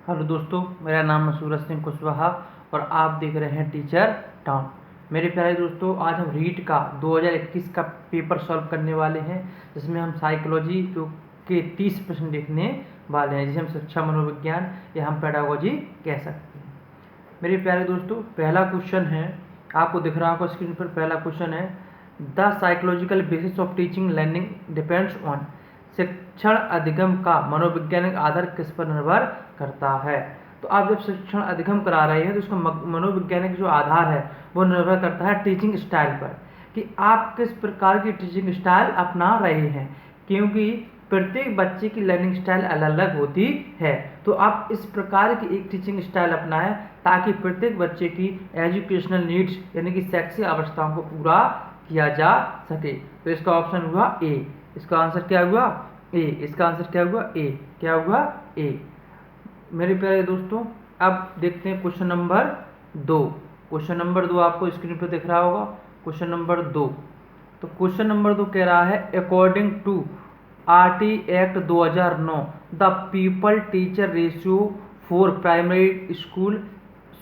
Hello दोस्तों, मेरा नाम है सूरज सिंह कुशवाहा और आप देख रहे हैं टीचर टाउन। मेरे प्यारे दोस्तों, आज हम रीट का 2021 का पेपर सॉल्व करने वाले हैं, जिसमें हम साइकोलॉजी के 30 प्रश्न देखने वाले हैं, जिसे हम शिक्षा मनोविज्ञान या हम पेडागोजी कह सकते हैं। मेरे प्यारे दोस्तों, पहला क्वेश्चन है, आपको दिख रहा होगा स्क्रीन पर। पहला क्वेश्चन है, the psychological basis of teaching learning depends on. शिक्षण अधिगम का मनोवैज्ञानिक आधार किस पर निर्भर करता है? तो आप जब शिक्षण अधिगम करा रहे हैं तो उसका मनोवैज्ञानिक जो आधार है वो निर्भर करता है टीचिंग स्टाइल पर, कि आप किस प्रकार की टीचिंग स्टाइल अपना रहे हैं, क्योंकि प्रत्येक बच्चे की लर्निंग स्टाइल अलग अलग होती है। तो आप इस प्रकार की एक टीचिंग स्टाइल अपनाएं ताकि प्रत्येक बच्चे की एजुकेशनल नीड्स यानी कि शैक्षिक आवश्यकताओं को पूरा किया जा सके। तो इसका ऑप्शन हुआ ए। इसका आंसर क्या हुआ? ए। इसका आंसर क्या हुआ? ए। क्या हुआ? ए। मेरे प्यारे दोस्तों, अब देखते हैं क्वेश्चन नंबर 2। क्वेश्चन नंबर 2 आपको स्क्रीन पर दिख रहा होगा। क्वेश्चन नंबर 2, तो क्वेश्चन नंबर 2 कह रहा है, according to RT act 2009 the people teacher ratio for primary school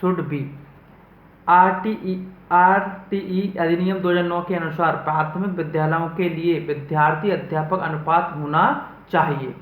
should be. RTE अधिनियम 2009 के अनुसार प्राथमिक विद्यालयों के लिए विद्यार्थी अध्यापक अनुपात होना चाहिए।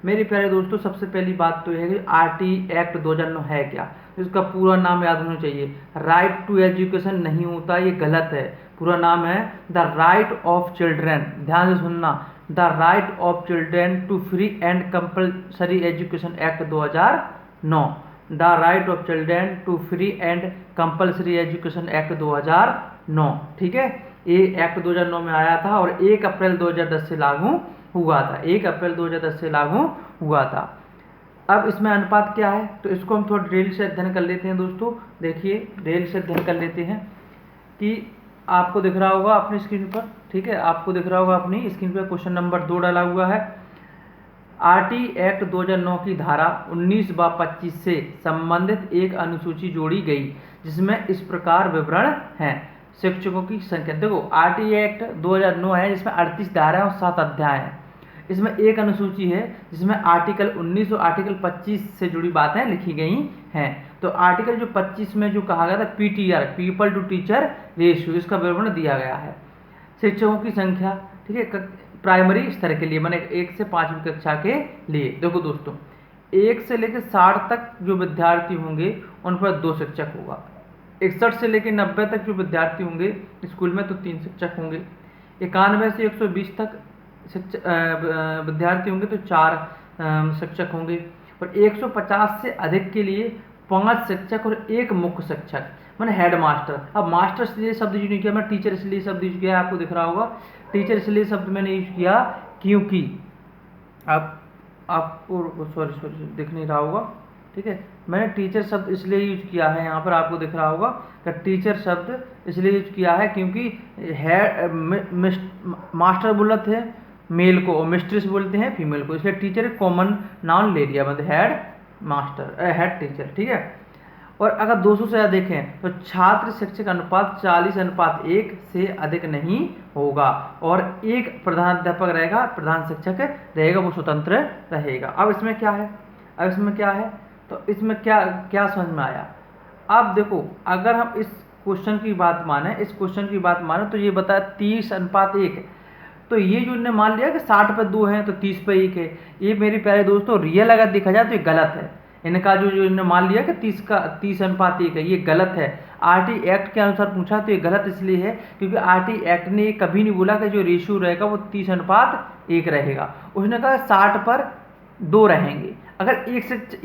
मेरे प्यारे दोस्तों, सबसे पहली बात तो यह है कि आरटीई एक्ट 2009 है क्या। इसका पूरा नाम याद होना चाहिए। राइट टू एजुकेशन नहीं होता, ये गलत है। पूरा नाम है द राइट ऑफ चिल्ड्रेन, ध्यान से सुनना, the right of children to free and compulsory education act 2009, the right of children to free and compulsory education act 2009। ठीक है, ये एक्ट 2009 में आया था और 1 अप्रैल 2010 से लागू हुआ था। 1 अप्रैल 2010 से लागू हुआ था। अब इसमें अनुपात क्या है, तो इसको हम थोड़ा डिटेल से अध्ययन कर लेते हैं दोस्तों। देखिए, डिटेल से अध्ययन कर लेते हैं कि आपको दिख रहा होगा अपनी स्क्रीन पर। ठीक है, आपको दिख रहा होगा अपनी स्क्रीन पर क्वेश्चन नंबर 2 डाला हुआ है। आरटी एक्ट 2009 की धारा 19 व 25 से संबंधित एक अनुसूची जोड़ी गई, जिसमें इस प्रकार विवरण हैं। शिक्षकों की संख्या, देखो आरटी एक्ट 2009 है, जिसमें 38 धाराएं और 7 अध्याय हैं। इसमें एक अनुसूची है जिसमें आर्टिकल 19 और आर्टिकल 25 से जुड़ी बातें लिखी गई हैं। तो आर्टिकल जो 25 में जो कहा गया था, PTR people to teacher ratio, इसका विवरण दिया गया है। शिक्षकों की संख्या, ठीक है, प्राइमरी स्तर के लिए, मैंने 1 से 5वीं कक्षा के लिए। देखो दोस्तों, 1 से लेकर 60 तक जो विद्यार्थी होंगे उन पर 2 शिक्षक होगा। 61 से लेकर 90 तक जो विद्यार्थी होंगे स्कूल में तो 3 शिक्षक होंगे। 91 से 120 तक विद्यार्थी होंगे तो 4 शिक्षक होंगे। और 150 से अधिक के लिए 5 शिक्षक और 1 मुख्य शिक्षक, मैंने हेड मास्टर। अब मास्टर इसलिए शब्द यूज नहीं किया, मैं टीचर इसलिए शब्द यूज किया, आपको दिख रहा होगा। टीचर इसलिए शब्द मैंने यूज किया क्योंकि आपको सॉरी दिख नहीं रहा होगा। ठीक है, मैंने टीचर शब्द इसलिए यूज किया है, यहाँ पर आपको दिख रहा होगा कि टीचर शब्द इसलिए यूज किया है क्योंकि मास्टर बोलते थे मेल को और मिस्ट्रेस बोलते हैं फीमेल को, इसलिए टीचर कॉमन नाउन ले लिया, मतलब हेड मास्टर हेड टीचर। ठीक है, और अगर 200 से ज़्यादा देखें तो छात्र शिक्षक अनुपात 40:1 से अधिक नहीं होगा और एक प्रधान अध्यापक रहेगा, प्रधान शिक्षक रहेगा, वो स्वतंत्र रहेगा। अब इसमें क्या है, तो इसमें क्या क्या समझ में आया? अब देखो, अगर हम इस क्वेश्चन की बात माने तो ये बताया 30:1 है। तो ये जो इन्होंने मान लिया कि 60 पे 2 हैं तो 30 पे 1 है, ये मेरे प्यारे दोस्तों रियल अगर देखा जाए तो ये गलत है। इनका जो इन्होंने मान लिया कि 30:1 है, ये गलत है। आरटी एक्ट के अनुसार पूछा तो ये गलत इसलिए है क्योंकि आरटी एक्ट ने कभी नहीं बोला कि जो रेशियो रहेगा वो 30:1 रहेगा। उसने कहा 60 पर 2 रहेंगे। अगर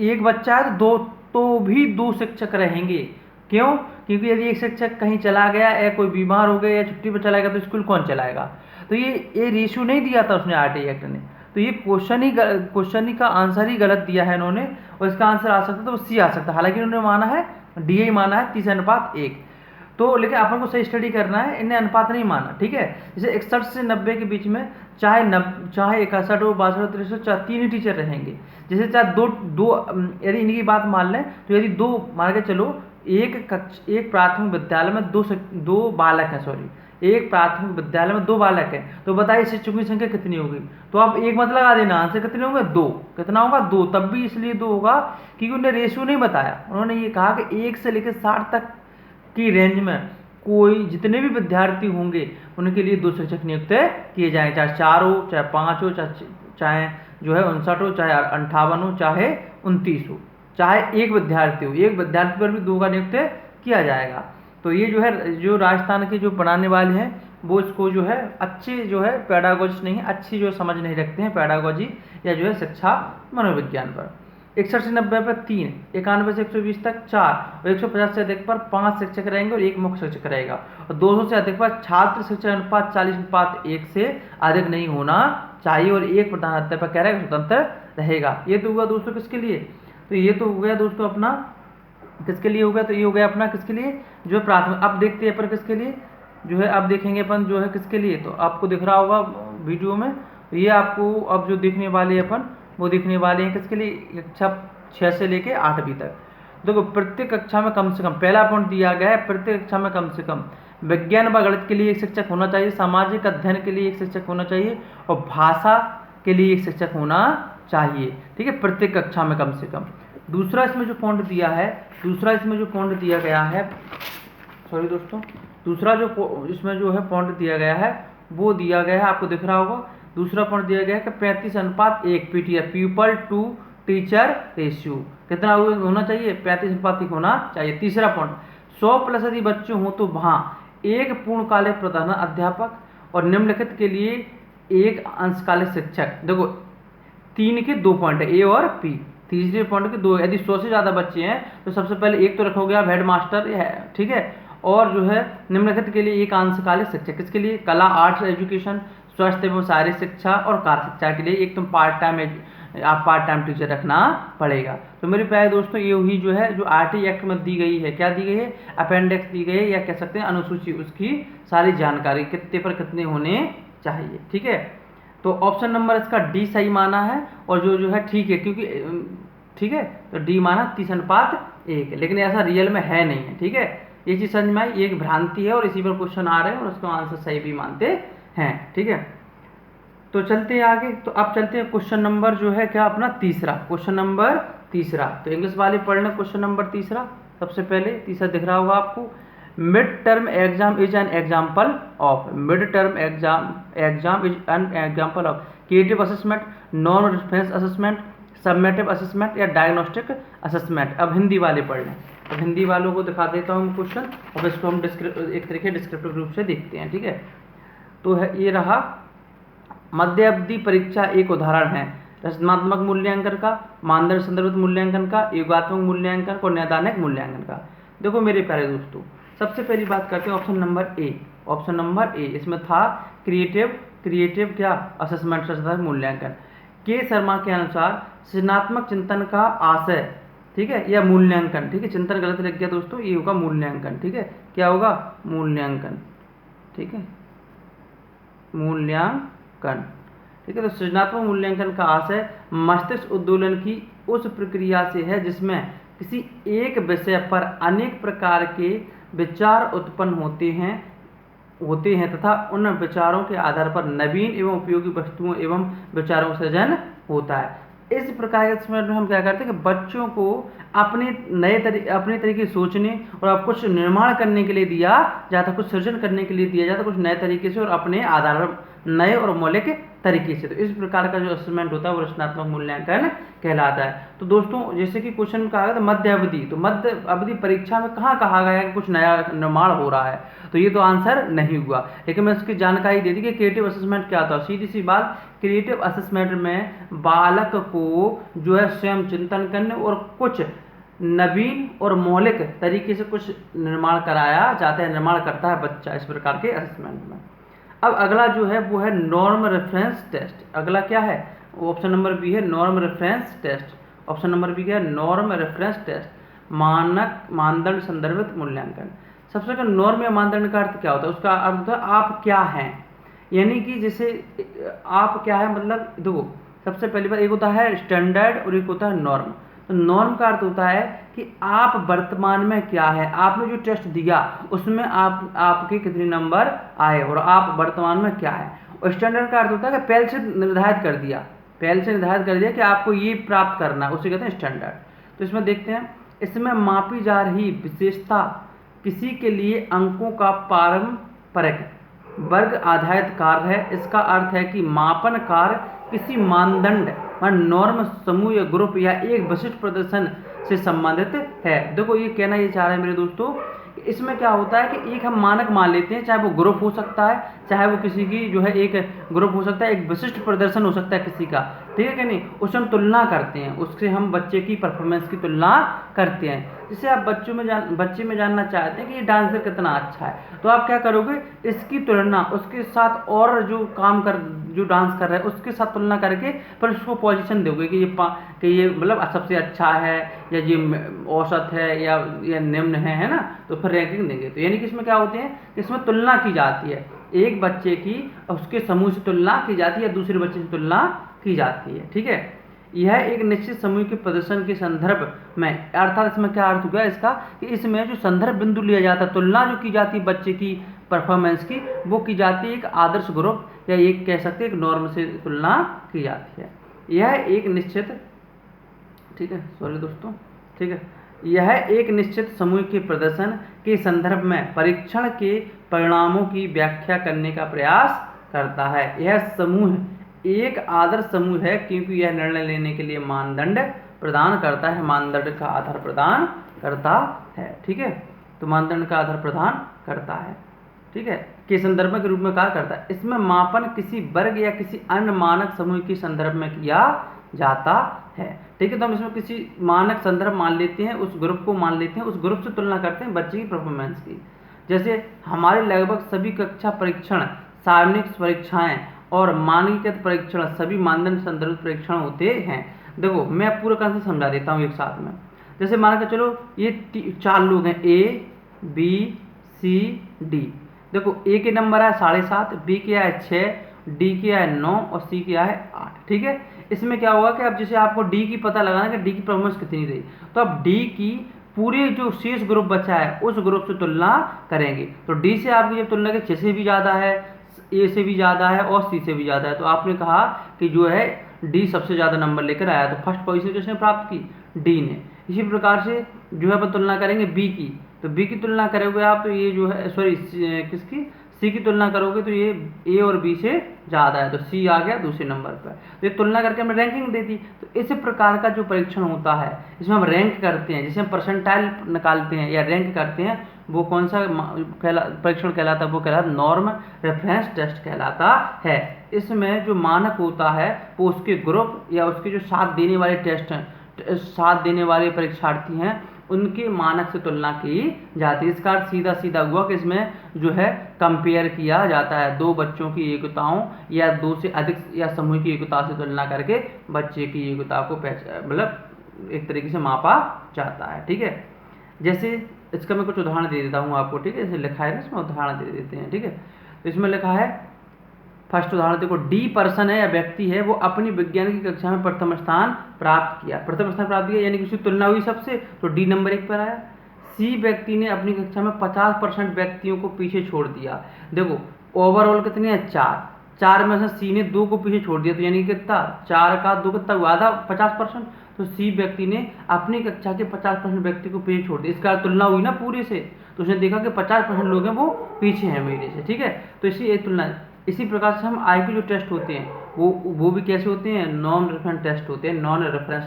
एक बच्चा है तो भी 2 शिक्षक रहेंगे। क्यों? क्योंकि यदि एक शिक्षक कहीं चला गया या कोई बीमार हो गया या छुट्टी पर चला गया तो स्कूल कौन चलाएगा? तो ये रेशियो नहीं दिया था उसने, आरटी एक्ट ने। तो ये क्वेश्चन ही का आंसर ही गलत दिया है इन्होंने, और इसका आंसर आ सकता था वो सी आ सकता, हालांकि इन्होंने माना है डी ही माना है 30:1। तो लेकिन अपन को सही स्टडी करना है, इन्हें अनुपात नहीं माना। ठीक है, जैसे 61 से 90 के बीच में चाहे 61 हो, 62 हो, 63 चाहे 3 ही टीचर रहेंगे। जैसे चाहे दो यदि इनकी बात मान लें तो यदि 2 मान के चलो, एक प्राथमिक विद्यालय में 2 बालक हैं, सॉरी एक प्राथमिक विद्यालय में 2 बालक हैं, तो बताइए शिक्षकों की संख्या कितनी होगी। तो आप एक मत लगा देना, आंसर कितने होंगे 2। कितना होगा 2। तब भी इसलिए 2 होगा क्योंकि उन्होंने रेशियो नहीं बताया। उन्होंने ये कहा कि 1 से लेकर 60 तक की रेंज में कोई जितने भी विद्यार्थी होंगे उनके लिए 2 शिक्षक नियुक्त किए जाएंगे, चाहे 4 हो, चाहे 5 हो, चाहे जो है 59 हो, चाहे 58 हो, चाहे 29 हो, चाहे एक विद्यार्थी हो, एक विद्यार्थी पर भी 2 का नियुक्त किया जाएगा। तो ये जो है जो राजस्थान के जो पढ़ाने वाले हैं वो इसको जो है अच्छे जो है पैडागोजिस्ट नहीं, अच्छी जो समझ नहीं रखते हैं पैडागोजी या जो है शिक्षा मनोविज्ञान पर। 61 से 90 पर 3, 91 से 120 तक 4, और 150 से अधिक पर 5 शिक्षक रहेंगे और 1 मुख्य शिक्षक रहेगा, और 200 से अधिक पर छात्र शिक्षक अनुपात 40:1 से अधिक नहीं होना चाहिए, और 1 प्रधान अध्यापक क्या रहेगा स्वतंत्र रहेगा। ये तो हुआ दोस्तों किसके लिए, तो ये तो हो गया दोस्तों अपना किसके लिए हो गया, तो ये हो गया अपना किसके लिए जो है प्राथमिक। अब देखते हैं पर किसके लिए जो है, अब देखेंगे अपन जो है किसके लिए, तो आपको दिख रहा होगा वीडियो में, तो ये आपको अब जो देखने वाले अपन वो दिखने वाले हैं किसके लिए, कक्षा 6 से लेके 8वीं तक। देखो प्रत्येक कक्षा में कम से कम, पहला पॉइंट दिया गया है प्रत्येक कक्षा में कम से कम विज्ञान व गणित के लिए 1 शिक्षक होना चाहिए, सामाजिक अध्ययन के लिए 1 शिक्षक होना चाहिए, और भाषा के लिए 1 शिक्षक होना चाहिए, ठीक है, प्रत्येक कक्षा में कम से कम। दूसरा इसमें जो पॉइंट दिया है, दूसरा इसमें जो पॉइंट दिया गया है, सॉरी दोस्तों, दूसरा जो इसमें जो है पॉइंट दिया गया है वो दिया गया है, आपको दिख रहा होगा। दूसरा पॉइंट दिया गया है कि 35:1 PTR, people to teacher ratio कितना होना चाहिए, 35:1 होना चाहिए। तीसरा पॉइंट 100+ यदि बच्चे हों तो वहाँ 1 पूर्णकालिक प्रधान अध्यापक और निम्नलिखित के लिए 1 अंशकालिक शिक्षक। देखो 3 के 2 पॉइंट है, ए और पी। तीसरे पॉइंट के 2, यदि 100 से ज़्यादा बच्चे हैं तो सबसे पहले 1 तो रखोगे आप हेड मास्टर है, ठीक है, और जो है निम्नलिखित के लिए 1 अंशकालिक शिक्षक, किसके लिए, कला आर्ट्स एजुकेशन, स्वास्थ्य एवं शारीरिक शिक्षा और कार्य शिक्षा के लिए 1 तुम पार्ट टाइम टीचर रखना पड़ेगा। तो मेरे प्यारे दोस्तों ये हुई जो है जो आरटी एक्ट में दी गई है, क्या दी गई है, अपेंडिक्स दी गई है या कह सकते हैं अनुसूची, उसकी सारी जानकारी कितने पर कितने होने चाहिए, ठीक है। तो ऑप्शन नंबर इसका डी सही माना है, और जो है ठीक है, क्योंकि ठीक है, तो डी माना 30:1, लेकिन ऐसा रियल में है नहीं है, ठीक है, ये चीज़ समझ में आई, ये एक भ्रांति है और इसी पर क्वेश्चन आ रहे हैं और उसको आंसर सही भी मानते हैं, ठीक है। तो चलते हैं आगे, तो अब चलते हैं क्वेश्चन नंबर जो है क्या अपना तीसरा, क्वेश्चन नंबर तीसरा। तो इंग्लिश वाले पढ़ना क्वेश्चन नंबर तीसरा। सबसे पहले तीसरा दिख रहा होगा आपको, mid term exam is an example of, mid term exam is an example of creative assessment, non reference assessment, summative assessment या डायग्नोस्टिक असेसमेंट। अब हिंदी वाले पढ़ लें, अब हिंदी वालों को दिखा देता हूँ क्वेश्चन, और इसको हम एक तरीके डिस्क्रिप्टिव रूप से देखते हैं, ठीक है। तो है ये रहा, मध्य अवधि परीक्षा एक उदाहरण है रचनात्मक मूल्यांकन का, मानदंड संदर्भित मूल्यांकन का, योगात्मक मूल्यांकन और नैदानिक मूल्यांकन का। देखो मेरे प्यारे दोस्तों, सबसे पहली बात करते हैं option number A. Option number A इसमें था क्रिएटिव क्या असेसमेंट, रचनात्मक मूल्यांकन। के शर्मा के अनुसार सृजनात्मक चिंतन का आशय, ठीक है, या मूल्यांकन, ठीक है, चिंतन गलत लिख गया दोस्तों, ये होगा मूल्यांकन, ठीक है, क्या होगा मूल्यांकन, ठीक है, मूल्यांकन, ठीक है। तो सृजनात्मक मूल्यांकन का आशय मस्तिष्क उद्दोलन की उस प्रक्रिया से है जिसमें किसी एक विषय पर अनेक प्रकार के विचार उत्पन्न होते हैं तथा उन विचारों के आधार पर नवीन एवं उपयोगी वस्तुओं एवं विचारों का सृजन होता है। इस प्रकार के समय में हम क्या करते हैं कि बच्चों को अपने तरीके सोचने और अब कुछ निर्माण करने के लिए दिया जाता, कुछ सृजन करने के लिए दिया जाता, कुछ नए तरीके से और अपने आधार पर नए और मौलिक तरीके से। तो इस प्रकार का जो असेसमेंट होता है वो रचनात्मक मूल्यांकन कहलाता है। तो दोस्तों जैसे कि क्वेश्चन में कहा गया था मध्य अवधि, तो मध्य अवधि परीक्षा में कहाँ कहा गया कि कुछ नया निर्माण हो रहा है, तो ये तो आंसर नहीं हुआ, लेकिन मैं उसकी जानकारी दे दी कि क्रिएटिव असेसमेंट क्या था। सीधी सी बात, क्रिएटिव असेसमेंट में बालक को जो है स्वयं चिंतन करने और कुछ नवीन और मौलिक तरीके से कुछ निर्माण कराया जाता है, निर्माण करता है बच्चा इस प्रकार के असेसमेंट में। अब अगला जो है वो है नॉर्म रेफरेंस टेस्ट। अगला क्या है, ऑप्शन नंबर बी है norm reference test. Option number B क्या है नॉर्म रेफरेंस टेस्ट, मानक मानदंड संदर्भित मूल्यांकन। सबसे पहले नॉर्म या मानदंड का अर्थ क्या होता है, उसका अर्थ होता है आप क्या हैं, यानी कि जैसे आप क्या है मतलब देखो सबसे पहली बार एक होता है स्टैंडर्ड और एक होता है नॉर्म। तो नॉर्म का अर्थ होता है कि आप वर्तमान में क्या है, आपने जो टेस्ट दिया उसमें आपके कितने नंबर आए और आप वर्तमान में क्या है। और स्टैंडर्ड का अर्थ होता है कि पहले से निर्धारित कर दिया, पहले से निर्धारित कर दिया कि आपको ये प्राप्त करना है, उसे कहते हैं स्टैंडर्ड। तो इसमें देखते हैं, इसमें मापी जा रही विशेषता किसी के लिए अंकों का पारंपरिक वर्ग आधारित कार्य है। इसका अर्थ है कि मापन कार्य किसी मानदंड नॉर्म समूह या ग्रुप या एक विशिष्ट प्रदर्शन से संबंधित है। देखो ये कहना ये चाह रहे हैं मेरे दोस्तों, इसमें क्या होता है कि एक हम मानक मान लेते हैं, चाहे वो ग्रुप हो सकता है, चाहे वो किसी की जो है एक ग्रुप हो सकता है, एक विशिष्ट प्रदर्शन हो सकता है किसी का, ठीक है कि नहीं, उससे हम तुलना करते हैं, उससे हम बच्चे की परफॉर्मेंस की तुलना करते हैं। जैसे आप बच्चे में जानना चाहते हैं कि ये डांसर कितना अच्छा है, तो आप क्या करोगे, इसकी तुलना उसके साथ और जो डांस कर रहा है उसके साथ तुलना करके फिर उसको पोजीशन दोगे कि ये मतलब सबसे अच्छा है या ये औसत है या निम्न है ना, तो फिर रैंकिंग देंगे। तो यानी कि इसमें क्या होते हैं, इसमें तुलना की जाती है, एक बच्चे की उसके समूह से तुलना की जाती है, दूसरे बच्चे से तुलना की जाती है, ठीक है। यह एक निश्चित समूह के प्रदर्शन के संदर्भ में, अर्थात इसमें क्या अर्थ हो गया इसका, कि इसमें जो संदर्भ बिंदु लिया जाता है, तुलना जो की जाती है बच्चे की परफॉर्मेंस की, वो की जाती है एक आदर्श ग्रुप या एक कह सकते हैं एक नॉर्म से तुलना की जाती है। यह एक निश्चित, ठीक है, सॉरी दोस्तों, ठीक है, यह एक निश्चित समूह के प्रदर्शन के संदर्भ में परीक्षण के परिणामों की व्याख्या करने का प्रयास करता है। यह समूह एक आदर्श समूह है क्योंकि यह निर्णय लेने के लिए मानदंड प्रदान करता है, मानदंड का आधार प्रदान करता है, ठीक है। तो मानदंड का आधार प्रदान करता है, ठीक है, के संदर्भ के रूप में कार्य करता है। इसमें मापन किसी वर्ग या किसी अन्य मानक समूह के संदर्भ में किया जाता है, ठीक है। तो हम इसमें किसी मानक संदर्भ मान लेते हैं, उस ग्रुप को मान लेते हैं, उस ग्रुप से तुलना करते हैं बच्चे की परफॉर्मेंस की। जैसे हमारे लगभग सभी कक्षा परीक्षण, सार्वजनिक परीक्षाएं और मानकीकृत परीक्षण सभी मानदंड संदर्भित परीक्षण होते हैं। देखो मैं पूरा कंसेप्ट समझा देता हूँ एक साथ में। जैसे मान के चलो ये 4 लोग हैं, ए बी सी डी। देखो ए के नंबर है 7.5, बी के है 6, डी के है 9 और सी के है 8, ठीक है। इसमें क्या होगा कि अब जैसे आपको डी की पता लगाना है कि डी की परफॉर्मेंस कितनी रही, तो अब डी की पूरे जो शेष ग्रुप बचा है उस ग्रुप से तुलना करेंगे। तो डी से आपकी जब तुलना की 6 से भी ज़्यादा है, ए से भी ज़्यादा है और सी से भी ज़्यादा है, तो आपने कहा कि जो है डी सबसे ज़्यादा नंबर लेकर आया, तो फर्स्ट पोजीशन किसने प्राप्त की, डी ने। इसी प्रकार से जो है अपन तुलना करेंगे बी की, तो बी की तुलना करोगे आप तो ये जो है सॉरी किसकी, सी की तुलना करोगे तो ये ए और बी से ज़्यादा है, तो सी आ गया दूसरे नंबर पर। तो ये तुलना करके हमें रैंकिंग दे दी। तो इस प्रकार का जो परीक्षण होता है इसमें हम रैंक करते हैं, जिसे हम परसेंटाइल निकालते हैं या रैंक करते हैं, वो कौन सा परीक्षण कहलाता है, वो कहलाता है नॉर्म रेफरेंस टेस्ट कहलाता है। इसमें जो मानक होता है वो उसके ग्रुप या उसके जो साथ देने वाले टेस्ट हैं, साथ देने वाले परीक्षार्थी हैं, उनके मानक से तुलना की जाती है। इसका सीधा सीधा हुआ कि इसमें जो है कंपेयर किया जाता है, दो बच्चों की योग्यताओं या दो से अधिक या समूह की योग्यता से तुलना करके बच्चे की योग्यता को मतलब एक तरीके से मापा जाता है, ठीक है। जैसे इसका मैं कुछ उदाहरण दे देता हूँ आपको, ठीक है, जैसे लिखा है ना इसमें उदाहरण दे देते हैं, ठीक है। तो इसमें लिखा है फर्स्ट उदाहरण देखो, डी पर्सन है या व्यक्ति है, वो अपनी विज्ञान की कक्षा में प्रथम स्थान प्राप्त किया, यानी कि उसकी तुलना हुई सबसे, तो डी नंबर 1 पर आया। सी व्यक्ति ने अपनी कक्षा में 50% व्यक्तियों को पीछे छोड़ दिया। देखो ओवरऑल कितने हैं, 4 में से सी ने 2 को पीछे छोड़ दिया, तो यानी कितना, 4 का 2 कितना हुआ था 50%। तो सी व्यक्ति ने अपनी कक्षा के 50% व्यक्ति को पीछे छोड़ दिया, इसका तुलना हुई ना पूरे से, तो उसने देखा कि 50% लोग हैं वो पीछे हैं मेरे से, ठीक है। तो इसी एक तुलना, इसी प्रकार से हम आईक्यू जो टेस्ट होते हैं वो भी कैसे होते हैं, नॉर्म रेफरेंस टेस्ट होते हैं, नॉर्म रेफरेंस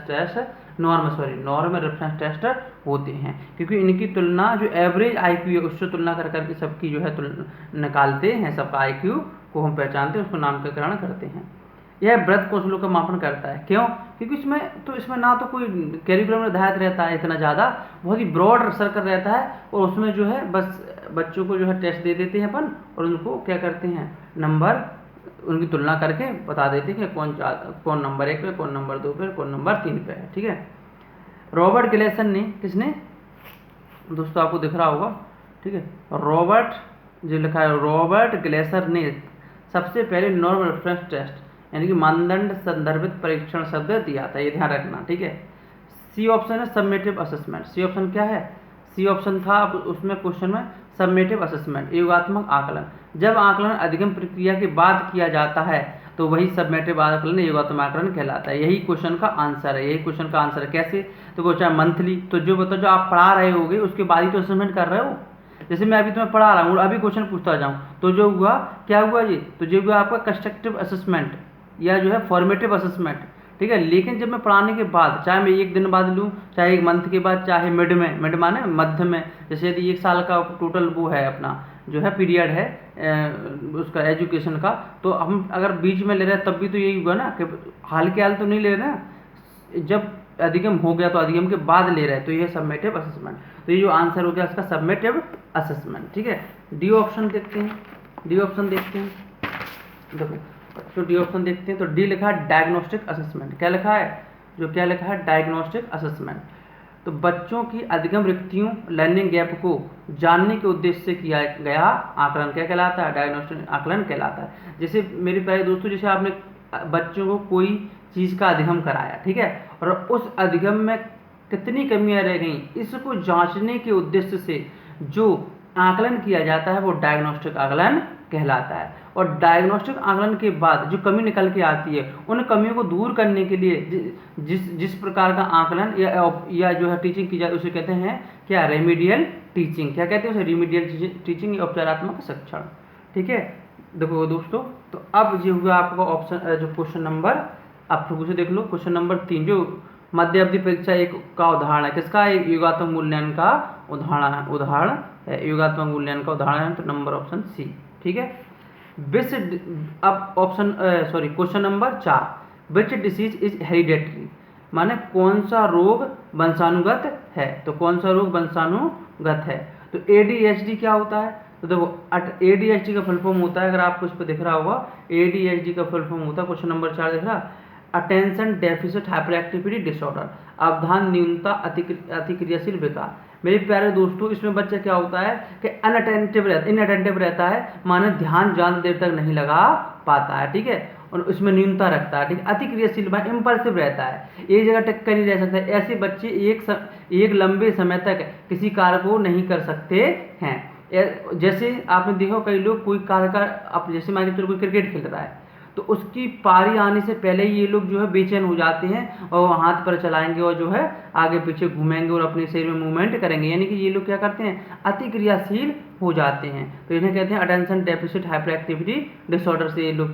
टेस्ट होते हैं, क्योंकि इनकी तुलना जो एवरेज आईक्यू है उससे तुलना कर करके सबकी जो है निकालते हैं, सबका आईक्यू को हम पहचानते हैं, उसको नामकरण करते हैं। यह वृत्त कौशलों का मापन करता है, क्यों, क्योंकि इसमें ना तो कोई कैरिकुलम निर्धारित रहता है इतना ज़्यादा, बहुत ही ब्रॉड सर्कल रहता है, और उसमें जो है बस बच्चों को जो है टेस्ट दे देते हैं अपन, और उनको क्या करते हैं, नंबर उनकी तुलना करके बता देते हैं कि कौन नंबर 1 पे, कौन नंबर 2 पे, कौन नंबर 3 पे है, ठीक है। रॉबर्ट ग्लेसन ने, किसने दोस्तों आपको दिख रहा होगा, ठीक है, रॉबर्ट जो लिखा है, रॉबर्ट ग्लेसर ने सबसे पहले नॉर्म रेफरेंस टेस्ट यानी कि मानदंड संदर्भित परीक्षण शब्द दिया था, ये ध्यान रखना, ठीक है। सी ऑप्शन है सबमेटिव असेसमेंट। सी ऑप्शन क्या है? सी ऑप्शन था अब उसमें क्वेश्चन में सबमेटिव असेसमेंट, योगात्मक आकलन। जब आकलन अधिगम प्रक्रिया के बाद किया जाता है तो वही सबमेटिव आकलन योगात्मक आकलन कहलाता है। यही क्वेश्चन का आंसर है, यही क्वेश्चन का आंसर है। कैसे? तो वो चाहे मंथली, तो जो बताओ जो आप पढ़ा रहे होगे उसके बाद ही तो असेसमेंट कर रहे हो। जैसे मैं अभी तुम्हें पढ़ा रहा हूँ, अभी क्वेश्चन पूछता जाऊँ तो जो हुआ क्या हुआ जी, तो जो हुआ आपका कंस्ट्रक्टिव असेसमेंट या जो है फॉर्मेटिव असेसमेंट, ठीक है। लेकिन जब मैं पढ़ाने के बाद, चाहे मैं एक दिन बाद लूँ, चाहे एक मंथ के बाद, चाहे मिड में, मिड माने मध्य में, जैसे यदि 1 साल का टोटल वो है अपना जो है पीरियड है उसका एजुकेशन का, तो हम अगर बीच में ले रहे हैं तब भी तो यही हुआ ना कि हाल के हाल तो नहीं ले रहे ना, जब अधिगम हो गया तो अधिगम के बाद ले रहे हैं, तो ये सबमेटिव असेसमेंट। तो ये जो आंसर हो गया इसका सबमेटिव असेसमेंट, ठीक है। डी ऑप्शन देखते हैं, डी ऑप्शन देखते हैं, देखो तो डी ऑप्शन देखते हैं, तो डी लिखा है डायग्नोस्टिक असेसमेंट। क्या लिखा है? जो क्या लिखा है? Diagnostic assessment. तो बच्चों की अधिगम रिक्तियों, लर्निंग गैप को जानने के उद्देश्य से किया गया आकलन क्या कहलाता है? डायग्नोस्टिक आकलन कहलाता है। जैसे मेरे प्यारे दोस्तों, जैसे आपने बच्चों को कोई चीज़ का अधिगम कराया, ठीक है, और उस अधिगम में कितनी कमियां रह गई, इसको जांचने के उद्देश्य से जो आकलन किया जाता है वो डायग्नोस्टिक आकलन कहलाता है। और डायग्नोस्टिक आकलन के बाद जो कमी निकल के आती है, उन कमियों को दूर करने के लिए जिस प्रकार का आकलन या जो है टीचिंग की जाए उसे कहते हैं क्या? Remedial teaching. क्या कहते हैं उसे? रेमिडियल टीचिंग या उपचारात्मक शिक्षण, ठीक है। देखो दोस्तों, तो अब ये हुआ आपका ऑप्शन जो क्वेश्चन नंबर, आप फिर से देख लो क्वेश्चन नंबर 3 जो मध्य अवधि परीक्षा एक का उदाहरण है। किसका? एक योगात्मक मूल्यांकन का उदाहरण है, योगात्मक मूल्यांकन का उदाहरण है, तो नंबर ऑप्शन सी, ठीक है। विच अब option question number 4, which disease is hereditary, माने कौन सा रोग वंशानुगत है? तो कौन सा रोग वंशानुगत है? तो ADHD क्या होता है? तो देखो ADHD का फुल फॉर्म होता है, अगर आपको इस पर दिख रहा होगा, ADHD का फुल फॉर्म होता है, क्वेश्चन नंबर 4 दिख रहा, attention deficit hyperactivity disorder, अवधान न्यूनता अतिक्रियाशील विकार। मेरे प्यारे दोस्तों, इसमें बच्चा क्या होता है कि इनअटेंटिव रहता है, माने ध्यान ज़्यादा देर तक नहीं लगा पाता है, ठीक है, और इसमें न्यूनता रखता है, ठीक है। अतिक्रियाशील माने इम्पल्सिव रहता है, एक जगह टिक कर नहीं रह सकता। ऐसे बच्चे एक लंबे समय तक किसी कार्य को नहीं कर सकते हैं। जैसे आपने देखा कई लोग कोई कार्य का, आप जैसे मान के चलो कोई क्रिकेट खेल रहा है, तो उसकी पारी आने से पहले ही ये लोग जो है बेचैन हो जाते हैं और हाथ पर चलाएंगे और जो है आगे पीछे घूमेंगे और अपने शरीर में मूवमेंट करेंगे, यानी कि ये लोग क्या करते हैं? अतिक्रियाशील हो जाते हैं। तो इन्हें कहते हैं attention deficit hyperactivity disorder से ये लोग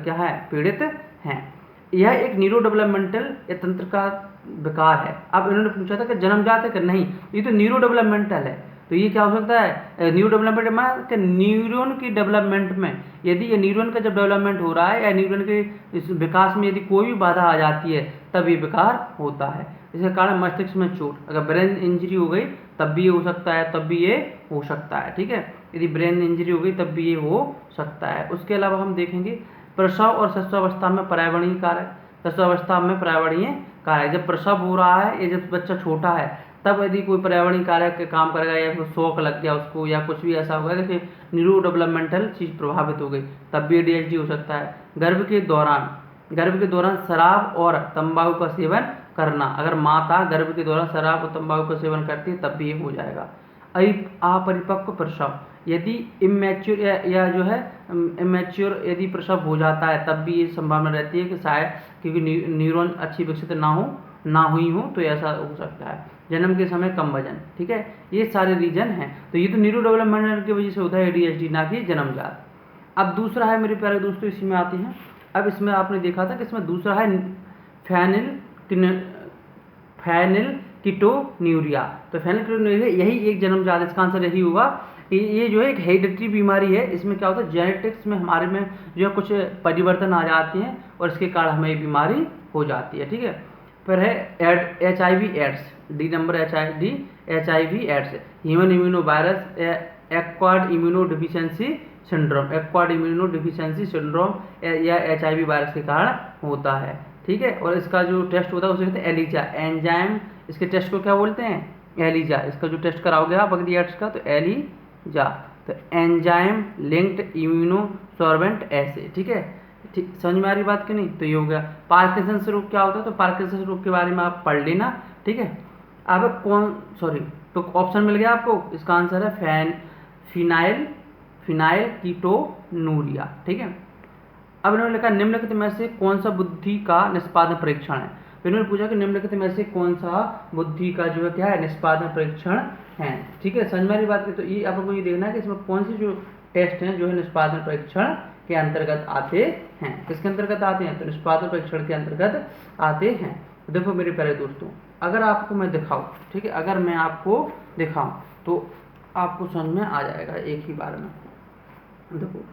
क्या है? पीड़ित हैं। यह एक न्यूरो डेवलपमेंटल तंत्र का विकार है। अब इन्होंने पूछा था कि जन्मजात है कि नहीं, ये तो न्यूरो डेवलपमेंटल है। तो ये क्या हो सकता है? न्यूरो डेवलपमेंट में कि न्यूरॉन की डेवलपमेंट में, यदि ये न्यूरॉन का जब डेवलपमेंट हो रहा है या न्यूरॉन के इस विकास में यदि कोई भी बाधा आ जाती है तब ये विकार होता है। इसके कारण मस्तिष्क में चोट, अगर ब्रेन इंजरी हो गई तब भी ये हो सकता है, तब भी ये हो सकता है, ठीक है। यदि ब्रेन इंजरी हो गई तब भी ये हो सकता है। उसके अलावा हम देखेंगे प्रसव और शिशुअवस्था में पर्यावरणीय कारक। शिशुअवस्था में पर्यावरणीय कारक, जब प्रसव हो रहा है या जब बच्चा छोटा है तब यदि कोई पर्यावरणीय कारक के काम करेगा या फिर शौक लग गया उसको या कुछ भी ऐसा होगा जैसे न्यूरो डेवलपमेंटल चीज़ प्रभावित हो गई तब भी ADHD हो सकता है। गर्भ के दौरान शराब और तंबाकू का सेवन करना, अगर माता गर्भ के दौरान शराब और तंबाकू का सेवन करती है तब भी ये हो जाएगा। अपरिपक्व प्रसव, यदि इमेच्योर या जो है इमेच्योर यदि प्रसव हो जाता है तब भी ये संभावना रहती है कि शायद क्योंकि न्यूरॉन अच्छी विकसित ना हुई हो तो ऐसा हो सकता है। जन्म के समय कम वजन, ठीक है, ये सारे रीजन हैं। तो ये तो न्यूरो डेवलपमेंट की वजह से होता है ADHD, ना कि जन्मजात। अब दूसरा है मेरे प्यारे दोस्तों, इसी में आते हैं। अब इसमें आपने देखा था कि इसमें दूसरा है फेनिलकीटोन्यूरिया। तो फेनिलकीटोन्यूरिया यही एक जन्मजात, इसका आंसर यही होगा। ये जो है एक हेरिडिटरी बीमारी है। इसमें क्या होता है? जेनेटिक्स में हमारे में जो है कुछ परिवर्तन आ जाते हैं और इसके कारण हमें ये बीमारी हो जाती है, ठीक है। फिर है HIV AIDS, D number HIV AIDS, human immuno virus, acquired immuno deficiency syndrome या HIV वायरस के कारण होता है, ठीक है। और इसका जो टेस्ट होता है उसे कहते हैं एलिजा एंजाइम। इसके टेस्ट को क्या बोलते हैं? एलिजा। इसका जो टेस्ट कराओगे आप अगली एड्स का तो एलिजा, तो एंजाइम लिंक्ड इम्यूनो सॉर्बेंट ऐसे, ठीक है। ठीक, समझ में आ रही बात कि नहीं? तो ये हो गया। पार्किंसंस रोग क्या होता है? तो पार्किंसंस रोग के बारे में आप पढ़ लेना, ठीक है। अब तो ऑप्शन मिल गया आपको, इसका आंसर है फिनाइल कीटोनूरिया, ठीक है। अब इन्होंने लिखा निम्नलिखित में से कौन सा बुद्धि का निष्पादन परीक्षण है। तो इन्होंने पूछा कि निम्नलिखित में से कौन सा बुद्धि का जो है क्या है निष्पादन परीक्षण है, ठीक है। समझ में आ रही बात की। तो ये आपको ये देखना है कि इसमें कौन सी जो टेस्ट हैं जो है निष्पादन परीक्षण के अंतर्गत आते हैं। किसके अंतर्गत आते हैं, तो निष्पादन परीक्षण के अंतर्गत आते हैं। तो देखो मेरे प्यारे दोस्तों, अगर आपको मैं दिखाऊं, ठीक है, अगर मैं आपको दिखाऊं तो आपको समझ में आ जाएगा एक ही बार में। देखो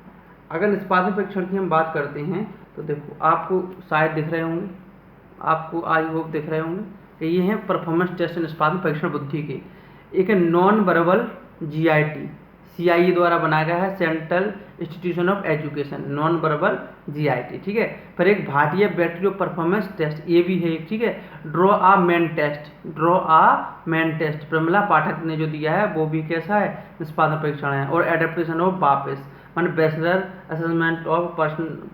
अगर निष्पादन परीक्षण की हम बात करते हैं तो देखो आपको शायद दिख रहे होंगे, आपको आई होप दिख रहे होंगे कि ये हैं परफॉर्मेंस टेस्ट निष्पादन परीक्षण बुद्धि के। एक है नॉन वर्बल GIT, CIE द्वारा बनाया गया है, central institution of education, non verbal GIT, ठीक है। फिर एक Bhatia battery of performance test, ये भी है, ठीक है। Draw a man test Pramila Pathak ने जो दिया है वो भी कैसा है निष्पादन परीक्षण है। और एडेप्टेशन ऑफ बापिस मान bachelor assessment of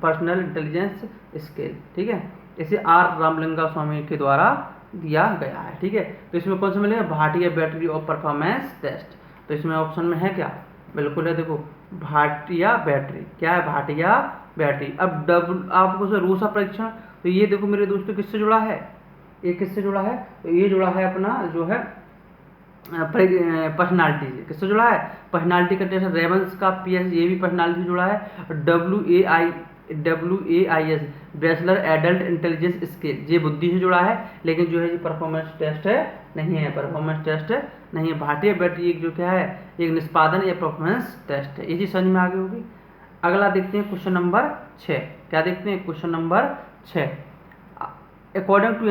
personal intelligence skill, ठीक है, इसे R रामलिंगा स्वामी के द्वारा दिया गया है, ठीक है। तो इसमें कौन सा मिलेगा, Bhatia battery of performance test. तो इसमें ऑप्शन में है क्या, बिल्कुल है, देखो भाटिया बैटरी, क्या है भाटिया बैटरी। अब आपको रूसा परीक्षण, तो ये देखो मेरे दोस्तों किससे जुड़ा है, ये किससे जुड़ा है, तो ये जुड़ा है अपना जो है पर्सनालिटी से। किससे जुड़ा है, पर्सनालिटी का टेस्ट, रेवंस का PS ये भी पर्सनालिटी से जुड़ा है। WAIS bachelor adult intelligence skill ये बुद्धि से जुड़ा है, लेकिन जो है ये परफॉर्मेंस टेस्ट है नहीं है, परफॉर्मेंस टेस्ट नहीं है। भाटिया बैटरी एक जो क्या है एक निष्पादन या परफॉर्मेंस टेस्ट है। ये चीज समझ में आ गई होगी। अगला देखते हैं क्वेश्चन नंबर 6। क्या देखते हैं, question number 6। According to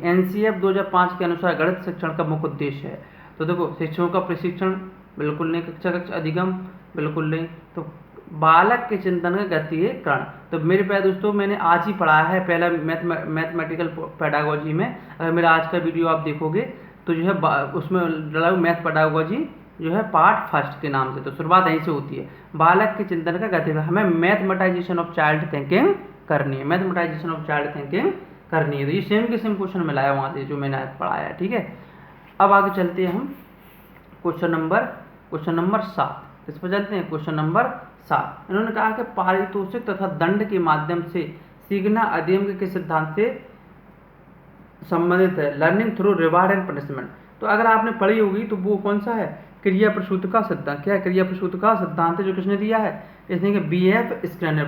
NCF 2005 के अनुसार गणित शिक्षण का मुख्य उद्देश्य है। तो देखो शिक्षकों का प्रशिक्षण, बिल्कुल नहीं। कक्षा अधिगम, बिल्कुल नहीं। तो बालक के चिंतन का गतिकरण, तो मेरे प्यारे दोस्तों मैंने आज ही पढ़ाया है पहला मैथमेटिकल पेडागोजी में। अगर मेरा आज का वीडियो आप देखोगे तो जो है उसमें डला मैथ पेडागोजी जो है पार्ट फर्स्ट के नाम से। तो शुरुआत यहीं से होती है, बालक के चिंतन का गतिकरण। हमें मैथमेटाइजेशन ऑफ चाइल्ड थिंकिंग करनी है, मैथमेटाइजेशन ऑफ चाइल्ड थिंकिंग करनी है। तो ये सेम के सेम क्वेश्चन मिला है वहाँ से जो मैंने पढ़ाया है, ठीक है। अब आगे चलते हैं हम क्वेश्चन नंबर 7। इस पर चलते हैं क्वेश्चन नंबर 7। इन्होंने कहा कि पारितोषिक तथा दंड के माध्यम से सीखना अध्ययन के किस सिद्धांत से संबंधित है, learning through reward and punishment. तो अगर आपने पढ़ी होगी तो वो कौन सा है, क्रिया प्रसूति का सिद्धांत। क्या है, क्रिया प्रसूति का सिद्धांत है, जो किसने दिया है, इसने BF Skinner,